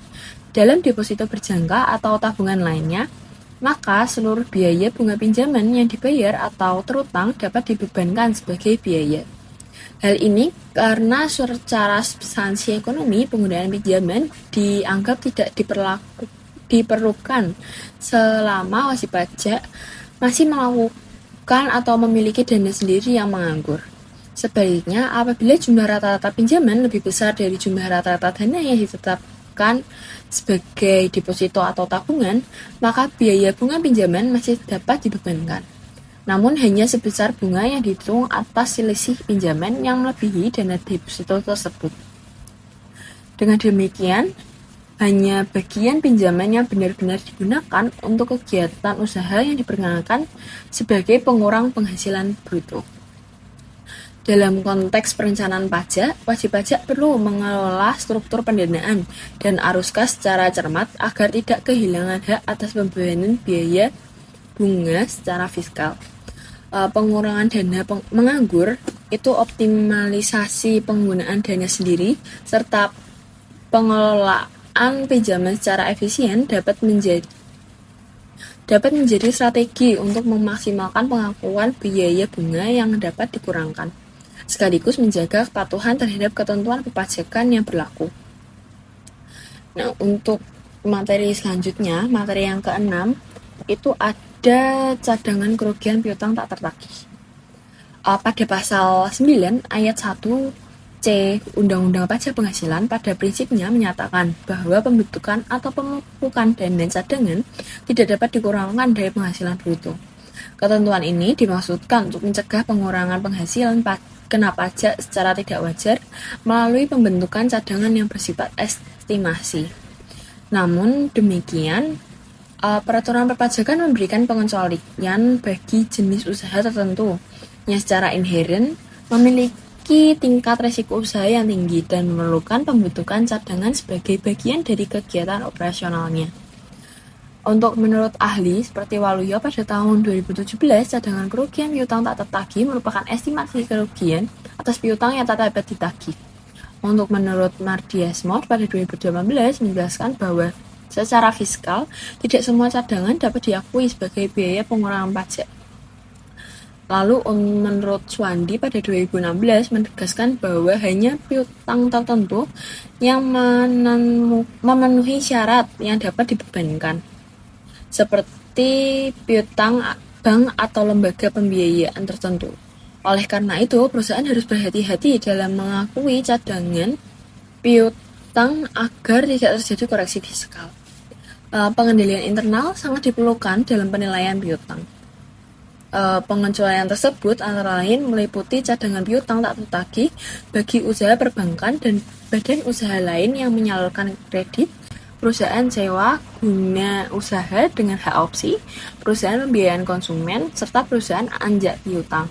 dalam deposito berjangka atau tabungan lainnya, maka seluruh biaya bunga pinjaman yang dibayar atau terutang dapat dibebankan sebagai biaya. Hal ini karena secara substansi ekonomi penggunaan pinjaman dianggap tidak diperlukan selama wajib pajak masih melakukan atau memiliki dana sendiri yang menganggur. Sebaliknya, apabila jumlah rata-rata pinjaman lebih besar dari jumlah rata-rata dana yang ditetapkan sebagai deposito atau tabungan, maka biaya bunga pinjaman masih dapat dibebankan. Namun hanya sebesar bunga yang dihitung atas selisih pinjaman yang melebihi dana deposito tersebut. Dengan demikian, hanya bagian pinjaman yang benar-benar digunakan untuk kegiatan usaha yang diperkenalkan sebagai pengurang penghasilan bruto. Dalam konteks perencanaan pajak, wajib pajak perlu mengelola struktur pendanaan dan arus kas secara cermat agar tidak kehilangan hak atas pembayaran biaya bunga secara fiskal. Pengurangan dana menganggur itu optimalisasi penggunaan dana sendiri serta pengelolaan pinjaman secara efisien dapat menjadi strategi untuk memaksimalkan pengakuan biaya bunga yang dapat dikurangkan, sekaligus menjaga kepatuhan terhadap ketentuan perpajakan yang berlaku. Nah, untuk materi selanjutnya, materi yang ke-6, itu ada cadangan kerugian piutang tak tertagih. Pada pasal 9 ayat 1 C Undang-Undang Pajak Penghasilan pada prinsipnya menyatakan bahwa pembentukan atau pemupukan dana cadangan tidak dapat dikurangkan dari penghasilan bruto. Ketentuan ini dimaksudkan untuk mencegah pengurangan penghasilan kena pajak secara tidak wajar melalui pembentukan cadangan yang bersifat estimasi. Namun demikian, peraturan perpajakan memberikan pengecualian bagi jenis usaha tertentu yang secara inheren memiliki tingkat resiko usaha yang tinggi dan memerlukan pembentukan cadangan sebagai bagian dari kegiatan operasionalnya. Untuk menurut ahli seperti Waluyo pada tahun 2017, cadangan kerugian piutang tak tertagih merupakan estimasi kerugian atas piutang yang tak dapat ditagih. Untuk menurut Mardiasmod pada 2018 menjelaskan bahwa secara fiskal tidak semua cadangan dapat diakui sebagai biaya pengurangan pajak. Lalu menurut Suwandi pada 2016 menegaskan bahwa hanya piutang tertentu yang memenuhi syarat yang dapat dibebankan, seperti piutang bank atau lembaga pembiayaan tertentu. Oleh karena itu, perusahaan harus berhati-hati dalam mengakui cadangan piutang agar tidak terjadi koreksi fiskal. Pengendalian internal sangat diperlukan dalam penilaian piutang. Pengecualian tersebut antara lain meliputi cadangan piutang tak tertagih bagi usaha perbankan dan badan usaha lain yang menyalurkan kredit, perusahaan sewa guna usaha dengan hak opsi, perusahaan pembiayaan konsumen, serta perusahaan anjak piutang.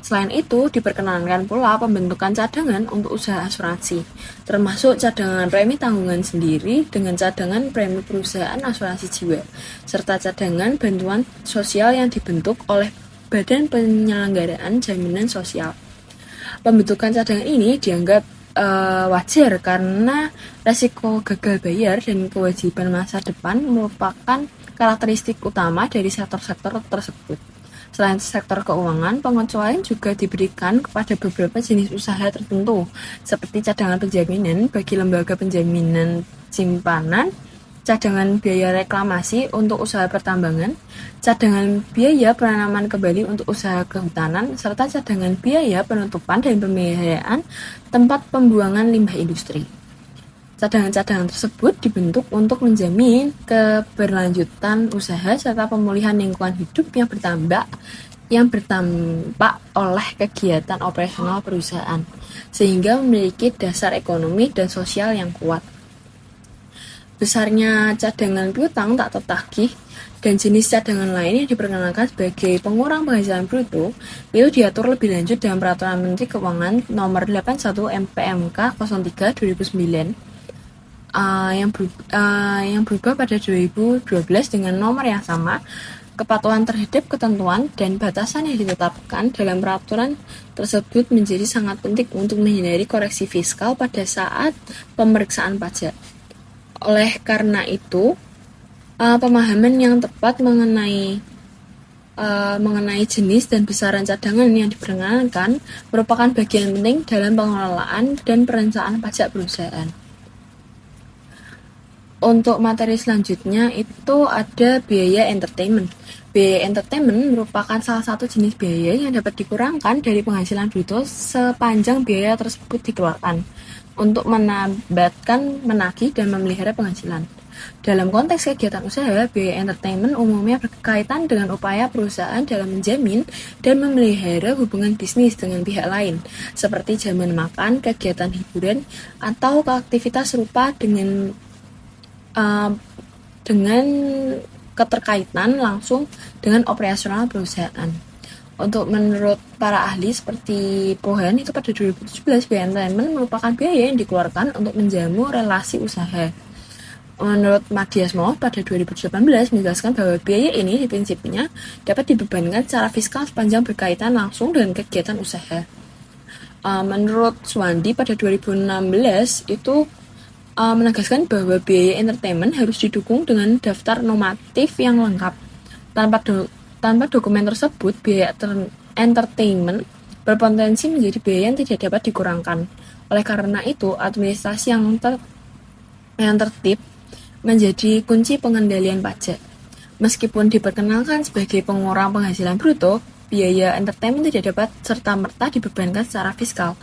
Selain itu, diperkenankan pula pembentukan cadangan untuk usaha asuransi, termasuk cadangan premi tanggungan sendiri dengan cadangan premi perusahaan asuransi jiwa, serta cadangan bantuan sosial yang dibentuk oleh Badan Penyelenggaraan Jaminan Sosial. Pembentukan cadangan ini dianggap wajar karena resiko gagal bayar dan kewajiban masa depan merupakan karakteristik utama dari sektor-sektor tersebut. Selain sektor keuangan, pengecualian juga diberikan kepada beberapa jenis usaha tertentu, seperti cadangan penjaminan bagi lembaga penjaminan simpanan, cadangan biaya reklamasi untuk usaha pertambangan, cadangan biaya penanaman kembali untuk usaha kehutanan, serta cadangan biaya penutupan dan pemeliharaan tempat pembuangan limbah industri. Cadangan-cadangan tersebut dibentuk untuk menjamin keberlanjutan usaha serta pemulihan lingkungan hidup yang berdampak oleh kegiatan operasional perusahaan, sehingga memiliki dasar ekonomi dan sosial yang kuat. Besarnya cadangan piutang tak tertagih dan jenis cadangan lain yang diperkenalkan sebagai pengurang penghasilan bruto itu diatur lebih lanjut dalam Peraturan Menteri Keuangan Nomor 81 MPMK 03 2009 yang berubah pada 2012 dengan nomor yang sama. Kepatuhan terhadap ketentuan dan batasan yang ditetapkan dalam peraturan tersebut menjadi sangat penting untuk menghindari koreksi fiskal pada saat pemeriksaan pajak. Oleh karena itu, pemahaman yang tepat mengenai jenis dan besaran cadangan yang diperkenalkan merupakan bagian penting dalam pengelolaan dan perencanaan pajak perusahaan. Untuk materi selanjutnya itu ada biaya entertainment. Biaya entertainment merupakan salah satu jenis biaya yang dapat dikurangkan dari penghasilan bruto sepanjang biaya tersebut dikeluarkan untuk menambahkan, menagih, dan memelihara penghasilan. Dalam konteks kegiatan usaha, biaya entertainment umumnya berkaitan dengan upaya perusahaan dalam menjamin dan memelihara hubungan bisnis dengan pihak lain, seperti jaman makan, kegiatan hiburan, atau aktivitas serupa uh, dengan keterkaitan langsung dengan operasional perusahaan. Untuk menurut para ahli seperti Pohan, itu pada 2017 biaya entertainment merupakan biaya yang dikeluarkan untuk menjamu relasi usaha. Menurut Madiasmo pada 2018 menjelaskan bahwa biaya ini di prinsipnya dapat dibebankan secara fiskal sepanjang berkaitan langsung dengan kegiatan usaha. Menurut Swandi pada 2016 itu menegaskan bahwa biaya entertainment harus didukung dengan daftar normatif yang lengkap. Tanpa dokumen tersebut, biaya entertainment berpotensi menjadi biaya yang tidak dapat dikurangkan. Oleh karena itu, administrasi yang tertib menjadi kunci pengendalian pajak. Meskipun diperkenalkan sebagai pengurang penghasilan bruto, biaya entertainment tidak dapat serta-merta dibebankan secara fiskal.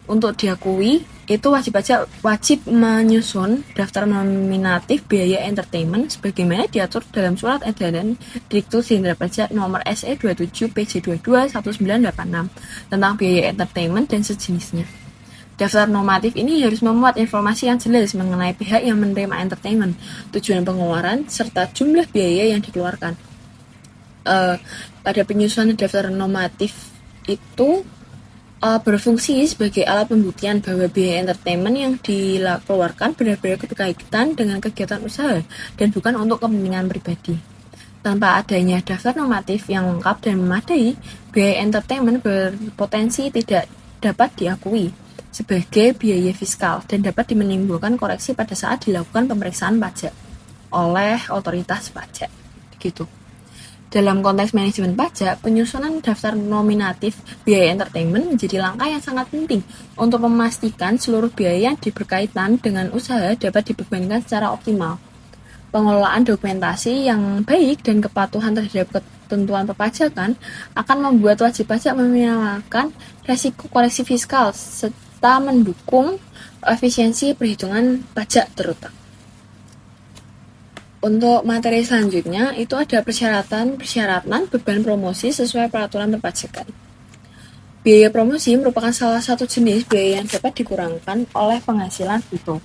Untuk diakui, itu wajib menyusun daftar nominatif biaya entertainment sebagaimana diatur dalam Surat Edaran Direktur Jenderal Pajak Nomor SE 27 PJ 22 1986 tentang biaya entertainment dan sejenisnya. Daftar normatif ini harus memuat informasi yang jelas mengenai pihak yang menerima entertainment, tujuan pengeluaran, serta jumlah biaya yang dikeluarkan. Pada penyusunan daftar normatif itu berfungsi sebagai alat pembuktian bahwa biaya entertainment yang dikeluarkan benar-benar berkaitan dengan kegiatan usaha dan bukan untuk kepentingan pribadi. Tanpa adanya daftar normatif yang lengkap dan memadai, biaya entertainment berpotensi tidak dapat diakui sebagai biaya fiskal dan dapat menimbulkan koreksi pada saat dilakukan pemeriksaan pajak oleh otoritas pajak. Gitu. Dalam konteks manajemen pajak, penyusunan daftar nominatif biaya entertainment menjadi langkah yang sangat penting untuk memastikan seluruh biaya yang berkaitan dengan usaha dapat dibebankan secara optimal. Pengelolaan dokumentasi yang baik dan kepatuhan terhadap ketentuan perpajakan akan membuat wajib pajak meminimalkan resiko koreksi fiskal serta mendukung efisiensi perhitungan pajak terutama. Untuk materi selanjutnya, itu ada persyaratan beban promosi sesuai peraturan perpajakan. Biaya promosi merupakan salah satu jenis biaya yang dapat dikurangkan oleh penghasilan bruto,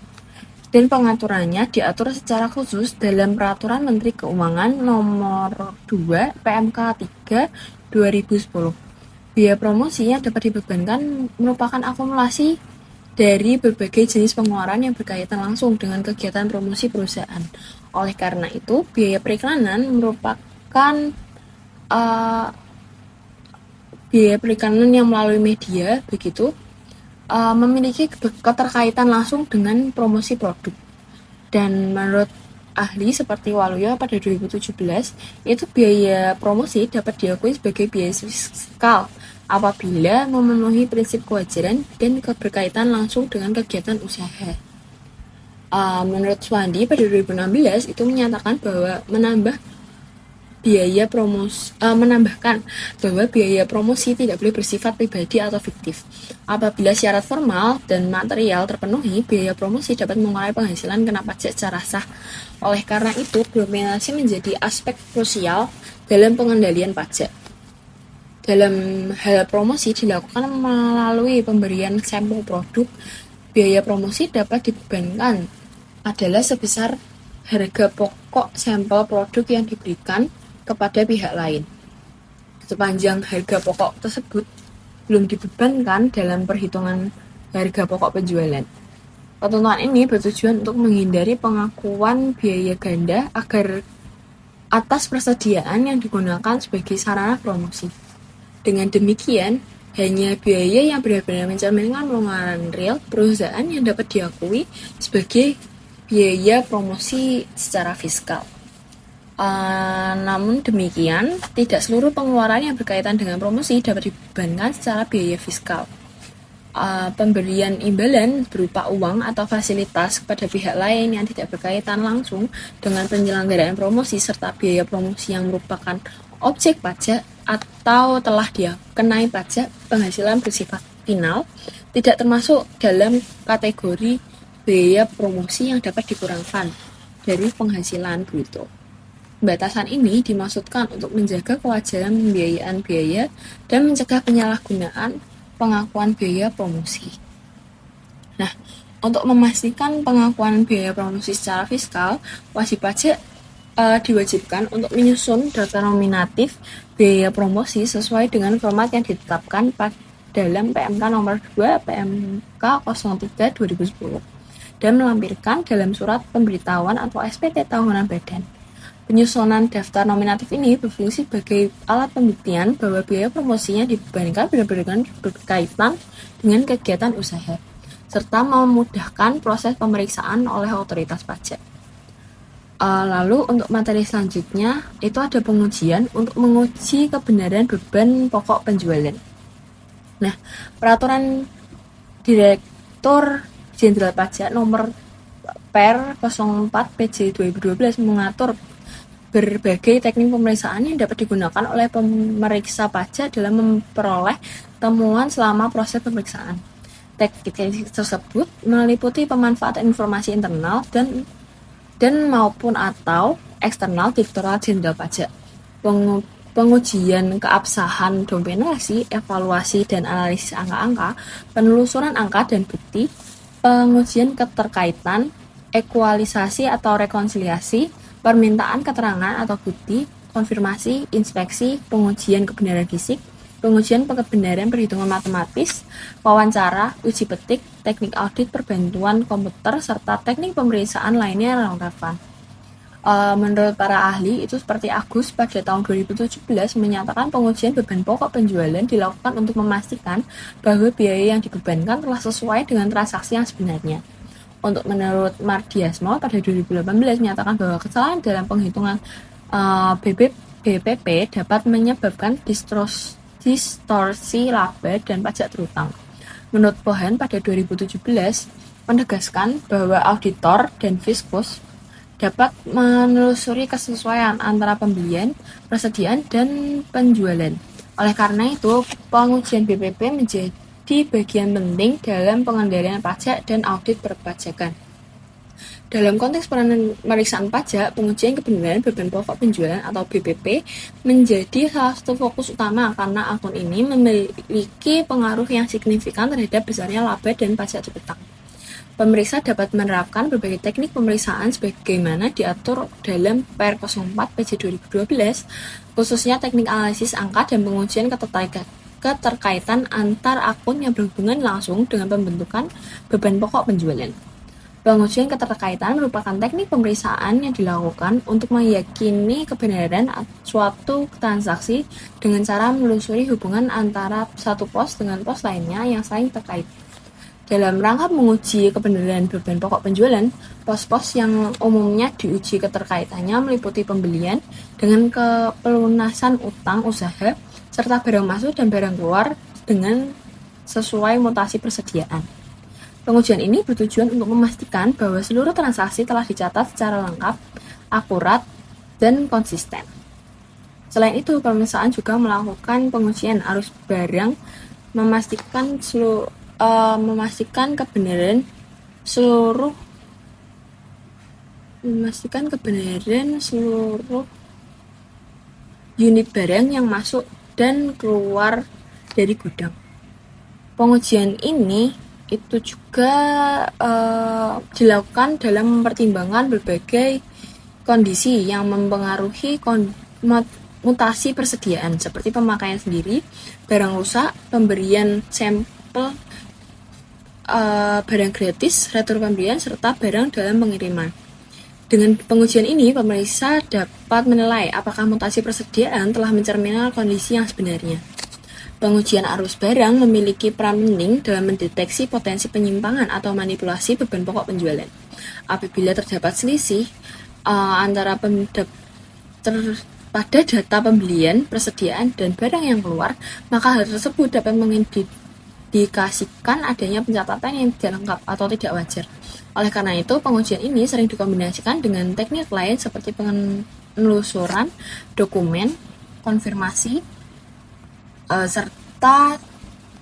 dan pengaturannya diatur secara khusus dalam Peraturan Menteri Keuangan Nomor 2 PMK 3 2010. Biaya promosi yang dapat dibebankan merupakan akumulasi dari berbagai jenis pengeluaran yang berkaitan langsung dengan kegiatan promosi perusahaan. Oleh karena itu, biaya periklanan merupakan biaya periklanan yang melalui media, begitu, memiliki keterkaitan langsung dengan promosi produk. Dan menurut ahli seperti Waluyo pada 2017, itu biaya promosi dapat diakui sebagai biaya fiskal apabila memenuhi prinsip kewajaran dan berkaitan langsung dengan kegiatan usaha. Menurut Swandi pada 2016 itu menyatakan bahwa menambahkan bahwa biaya promosi tidak boleh bersifat pribadi atau fiktif. Apabila syarat formal dan material terpenuhi, biaya promosi dapat mengurangi penghasilan kena pajak secara sah. Oleh karena itu, dokumentasi menjadi aspek krusial dalam pengendalian pajak. Dalam hal promosi dilakukan melalui pemberian sampel produk. Biaya promosi dapat dibebankan adalah sebesar harga pokok sampel produk yang diberikan kepada pihak lain. Sepanjang harga pokok tersebut belum dibebankan dalam perhitungan harga pokok penjualan. Ketentuan ini bertujuan untuk menghindari pengakuan biaya ganda agar atas persediaan yang digunakan sebagai sarana promosi. Dengan demikian, hanya biaya yang benar-benar mencerminkan pengeluaran real perusahaan yang dapat diakui sebagai biaya promosi secara fiskal. Namun demikian, tidak seluruh pengeluaran yang berkaitan dengan promosi dapat dibebankan secara biaya fiskal. pemberian imbalan berupa uang atau fasilitas kepada pihak lain yang tidak berkaitan langsung dengan penyelenggaraan promosi serta biaya promosi yang merupakan objek pajak atau telah dikenai pajak penghasilan bersifat final tidak termasuk dalam kategori biaya promosi yang dapat dikurangkan dari penghasilan bruto. Batasan ini dimaksudkan untuk menjaga kewajaran pembiayaan biaya dan mencegah penyalahgunaan pengakuan biaya promosi. Nah, untuk memastikan pengakuan biaya promosi secara fiskal, wajib pajak diwajibkan untuk menyusun daftar nominatif biaya promosi sesuai dengan format yang ditetapkan dalam PMK nomor 2 PMK 03 2010 dan melampirkan dalam surat pemberitahuan atau SPT tahunan badan. Penyusunan daftar nominatif ini berfungsi sebagai alat pembuktian bahwa biaya promosinya dibebankan benar-benar berkaitan dengan kegiatan usaha, serta memudahkan proses pemeriksaan oleh otoritas pajak. Lalu untuk materi selanjutnya, itu ada pengujian untuk menguji kebenaran beban pokok penjualan. Nah, Peraturan Direktur Jenderal Pajak Nomor Per 04 PJ 2012 mengatur berbagai teknik pemeriksaan yang dapat digunakan oleh pemeriksa pajak dalam memperoleh temuan selama proses pemeriksaan. Teknik tersebut meliputi pemanfaatan informasi internal dan maupun atau eksternal Direktorat Jenderal Pajak, pengujian keabsahan dokumentasi, evaluasi dan analisis angka-angka, penelusuran angka dan bukti, pengujian keterkaitan, ekualisasi atau rekonsiliasi, permintaan keterangan atau bukti, konfirmasi, inspeksi, pengujian kebenaran fisik, pengujian kebenaran perhitungan matematis, wawancara, uji petik, teknik audit perbantuan komputer, serta teknik pemeriksaan lainnya yang relevan. Menurut para ahli, itu seperti Agus pada tahun 2017 menyatakan pengujian beban pokok penjualan dilakukan untuk memastikan bahwa biaya yang dibebankan telah sesuai dengan transaksi yang sebenarnya. Untuk menurut Mardiasmo pada 2018 menyatakan bahwa kesalahan dalam penghitungan BPP dapat menyebabkan distorsi laba dan pajak terutang. Menurut Pohan pada 2017 menegaskan bahwa auditor dan fiskus dapat menelusuri kesesuaian antara pembelian, persediaan, dan penjualan. Oleh karena itu, pengujian BPP menjadi bagian penting dalam pengendalian pajak dan audit perpajakan. Dalam konteks pemeriksaan pajak, pengujian kebenaran beban pokok penjualan atau BPP menjadi salah satu fokus utama karena akun ini memiliki pengaruh yang signifikan terhadap besarnya laba dan pajak terutang. Pemeriksa dapat menerapkan berbagai teknik pemeriksaan sebagaimana diatur dalam Per 04 PJ 2012, khususnya teknik analisis angka dan pengujian keterkaitan antar akun yang berhubungan langsung dengan pembentukan beban pokok penjualan. Pengujian keterkaitan merupakan teknik pemeriksaan yang dilakukan untuk meyakini kebenaran suatu transaksi dengan cara menelusuri hubungan antara satu pos dengan pos lainnya yang saling terkait. Dalam rangka menguji kebenaran beban pokok penjualan, pos-pos yang umumnya diuji keterkaitannya meliputi pembelian dengan pelunasan utang usaha, serta barang masuk dan barang keluar dengan sesuai mutasi persediaan. Pengujian ini bertujuan untuk memastikan bahwa seluruh transaksi telah dicatat secara lengkap, akurat, dan konsisten. Selain itu, pemeriksaan juga melakukan pengujian arus barang, memastikan kebenaran seluruh unit barang yang masuk dan keluar dari gudang. Pengujian ini itu juga dilakukan dalam mempertimbangkan berbagai kondisi yang mempengaruhi mutasi persediaan seperti pemakaian sendiri, barang rusak, pemberian sampel barang gratis, retur pembelian, serta barang dalam pengiriman. Dengan pengujian ini, pemeriksa dapat menilai apakah mutasi persediaan telah mencerminkan kondisi yang sebenarnya. Pengujian arus barang memiliki peran penting dalam mendeteksi potensi penyimpangan atau manipulasi beban pokok penjualan. Apabila terdapat selisih antara pada data pembelian, persediaan, dan barang yang keluar, maka hal tersebut dapat mengindikasikan adanya pencatatan yang tidak lengkap atau tidak wajar. Oleh karena itu, pengujian ini sering dikombinasikan dengan teknik lain seperti penelusuran dokumen, konfirmasi, serta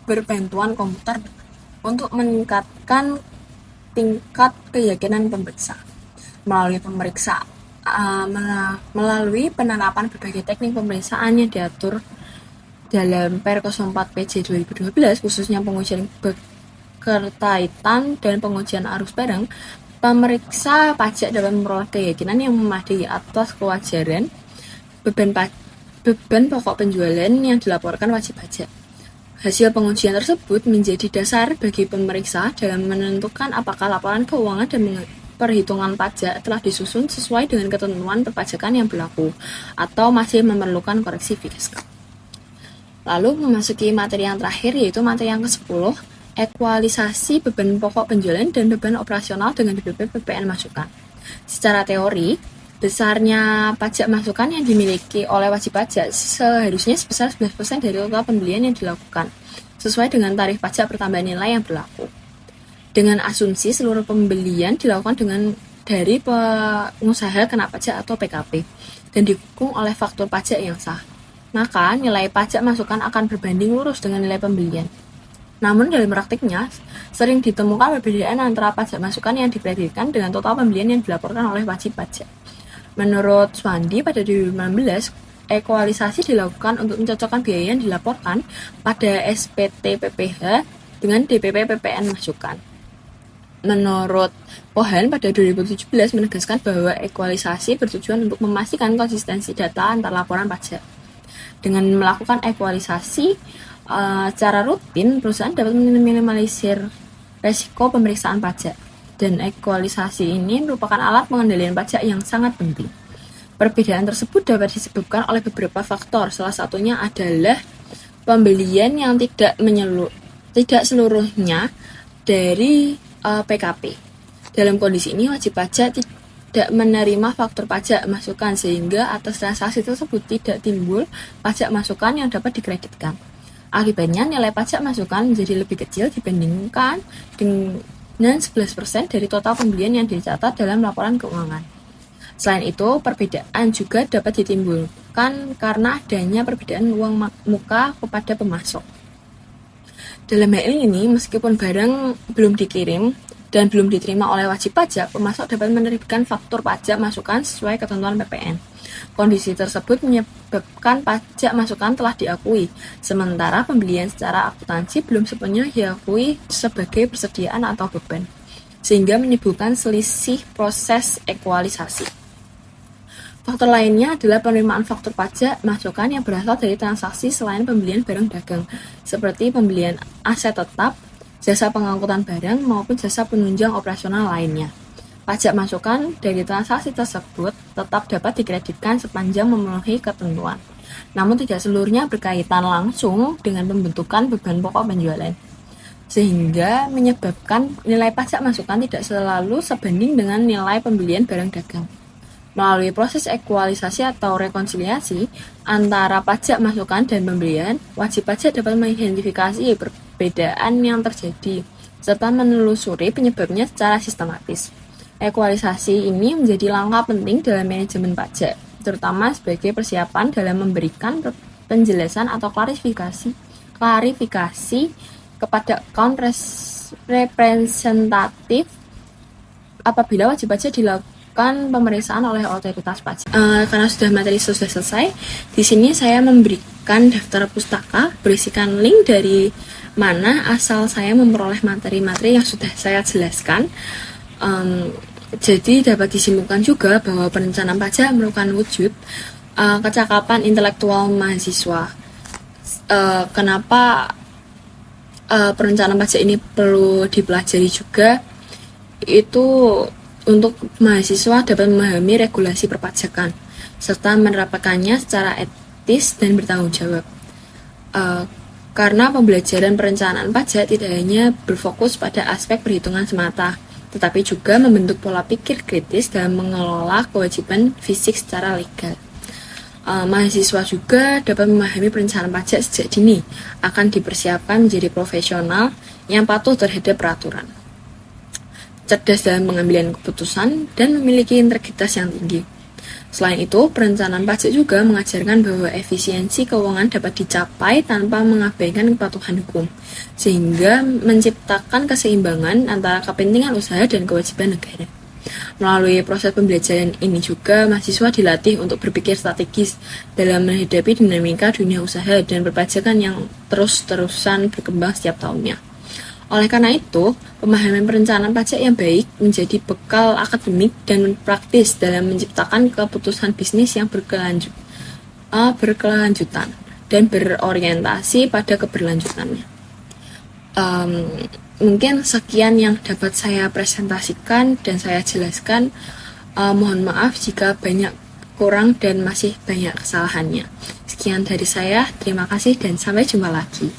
berbantuan komputer untuk meningkatkan tingkat keyakinan pemeriksa. Melalui penerapan berbagai teknik pemeriksaan yang diatur dalam Per 04 PJ 2012, khususnya pengujian keterkaitan dan pengujian arus barang, pemeriksa pajak dapat memperoleh keyakinan yang memadai atas kewajaran beban pokok penjualan yang dilaporkan wajib pajak. Hasil pengujian tersebut menjadi dasar bagi pemeriksa dalam menentukan apakah laporan keuangan dan perhitungan pajak telah disusun sesuai dengan ketentuan perpajakan yang berlaku atau masih memerlukan koreksi fiskal. Lalu memasuki materi yang terakhir, yaitu materi yang ke-10, ekualisasi beban pokok penjualan dan beban operasional dengan DPP PPN masukan. Secara teori, besarnya pajak masukan yang dimiliki oleh wajib pajak seharusnya sebesar 11% dari total pembelian yang dilakukan, sesuai dengan tarif pajak pertambahan nilai yang berlaku. Dengan asumsi seluruh pembelian dilakukan dari pengusaha kena pajak atau PKP dan didukung oleh faktur pajak yang sah, maka nilai pajak masukan akan berbanding lurus dengan nilai pembelian. Namun dalam praktiknya, sering ditemukan perbedaan antara pajak masukan yang dikreditkan dengan total pembelian yang dilaporkan oleh wajib pajak. Menurut Swandi, pada 2016, ekualisasi dilakukan untuk mencocokkan biaya yang dilaporkan pada SPT PPH dengan DPP PPN masukan. Menurut Pohan, pada 2017 menegaskan bahwa ekualisasi bertujuan untuk memastikan konsistensi data antar laporan pajak. Dengan melakukan ekualisasi secara rutin, perusahaan dapat meminimalisir resiko pemeriksaan pajak, dan ekualisasi ini merupakan alat pengendalian pajak yang sangat penting. Perbedaan tersebut dapat disebabkan oleh beberapa faktor, salah satunya adalah pembelian yang tidak seluruhnya dari PKP. Dalam kondisi ini, wajib pajak tidak menerima faktur pajak masukan, sehingga atas transaksi tersebut tidak timbul pajak masukan yang dapat dikreditkan. Akibatnya, nilai pajak masukan menjadi lebih kecil dibandingkan dengan 11% dari total pembelian yang dicatat dalam laporan keuangan. Selain itu, perbedaan juga dapat ditimbulkan karena adanya perbedaan uang muka kepada pemasok. Dalam hal ini, meskipun barang belum dikirim dan belum diterima oleh wajib pajak, pemasok dapat menerbitkan faktur pajak masukan sesuai ketentuan PPN. Kondisi tersebut menyebabkan pajak masukan telah diakui, sementara pembelian secara akuntansi belum sepenuhnya diakui sebagai persediaan atau beban, sehingga menimbulkan selisih proses ekualisasi. Faktor lainnya adalah penerimaan faktur pajak masukan yang berasal dari transaksi selain pembelian barang dagang, seperti pembelian aset tetap, jasa pengangkutan barang, maupun jasa penunjang operasional lainnya. Pajak masukan dari transaksi tersebut tetap dapat dikreditkan sepanjang memenuhi ketentuan, namun tidak seluruhnya berkaitan langsung dengan pembentukan beban pokok penjualan, sehingga menyebabkan nilai pajak masukan tidak selalu sebanding dengan nilai pembelian barang dagang. Melalui proses ekualisasi atau rekonsiliasi antara pajak masukan dan pembelian, wajib pajak dapat mengidentifikasi perbedaan yang terjadi, serta menelusuri penyebabnya secara sistematis. Ekualisasi ini menjadi langkah penting dalam manajemen pajak, terutama sebagai persiapan dalam memberikan penjelasan atau klarifikasi kepada account representatif apabila wajib pajak dilakukan pemeriksaan oleh otoritas pajak. Karena materi sudah selesai, di sini saya memberikan daftar pustaka berisikan link dari mana asal saya memperoleh materi-materi yang sudah saya jelaskan. Jadi dapat disimpulkan juga bahwa perencanaan pajak merupakan wujud kecakapan intelektual mahasiswa. Kenapa perencanaan pajak ini perlu dipelajari juga? Itu untuk mahasiswa dapat memahami regulasi perpajakan, serta menerapkannya secara etis dan bertanggung jawab. Karena pembelajaran perencanaan pajak tidak hanya berfokus pada aspek perhitungan semata, tetapi juga membentuk pola pikir kritis dalam mengelola kewajiban fisik secara legal. Mahasiswa juga dapat memahami perencanaan pajak sejak dini, akan dipersiapkan menjadi profesional yang patuh terhadap peraturan, cerdas dalam pengambilan keputusan, dan memiliki integritas yang tinggi. Selain itu, perencanaan pajak juga mengajarkan bahwa efisiensi keuangan dapat dicapai tanpa mengabaikan kepatuhan hukum, sehingga menciptakan keseimbangan antara kepentingan usaha dan kewajiban negara. Melalui proses pembelajaran ini juga, mahasiswa dilatih untuk berpikir strategis dalam menghadapi dinamika dunia usaha dan perpajakan yang terus-terusan berkembang setiap tahunnya. Oleh karena itu, pemahaman perencanaan pajak yang baik menjadi bekal akademik dan praktis dalam menciptakan keputusan bisnis yang berkelanjutan dan berorientasi pada keberlanjutannya. Mungkin sekian yang dapat saya presentasikan dan saya jelaskan. Mohon maaf jika banyak kurang dan masih banyak kesalahannya. Sekian dari saya, terima kasih dan sampai jumpa lagi.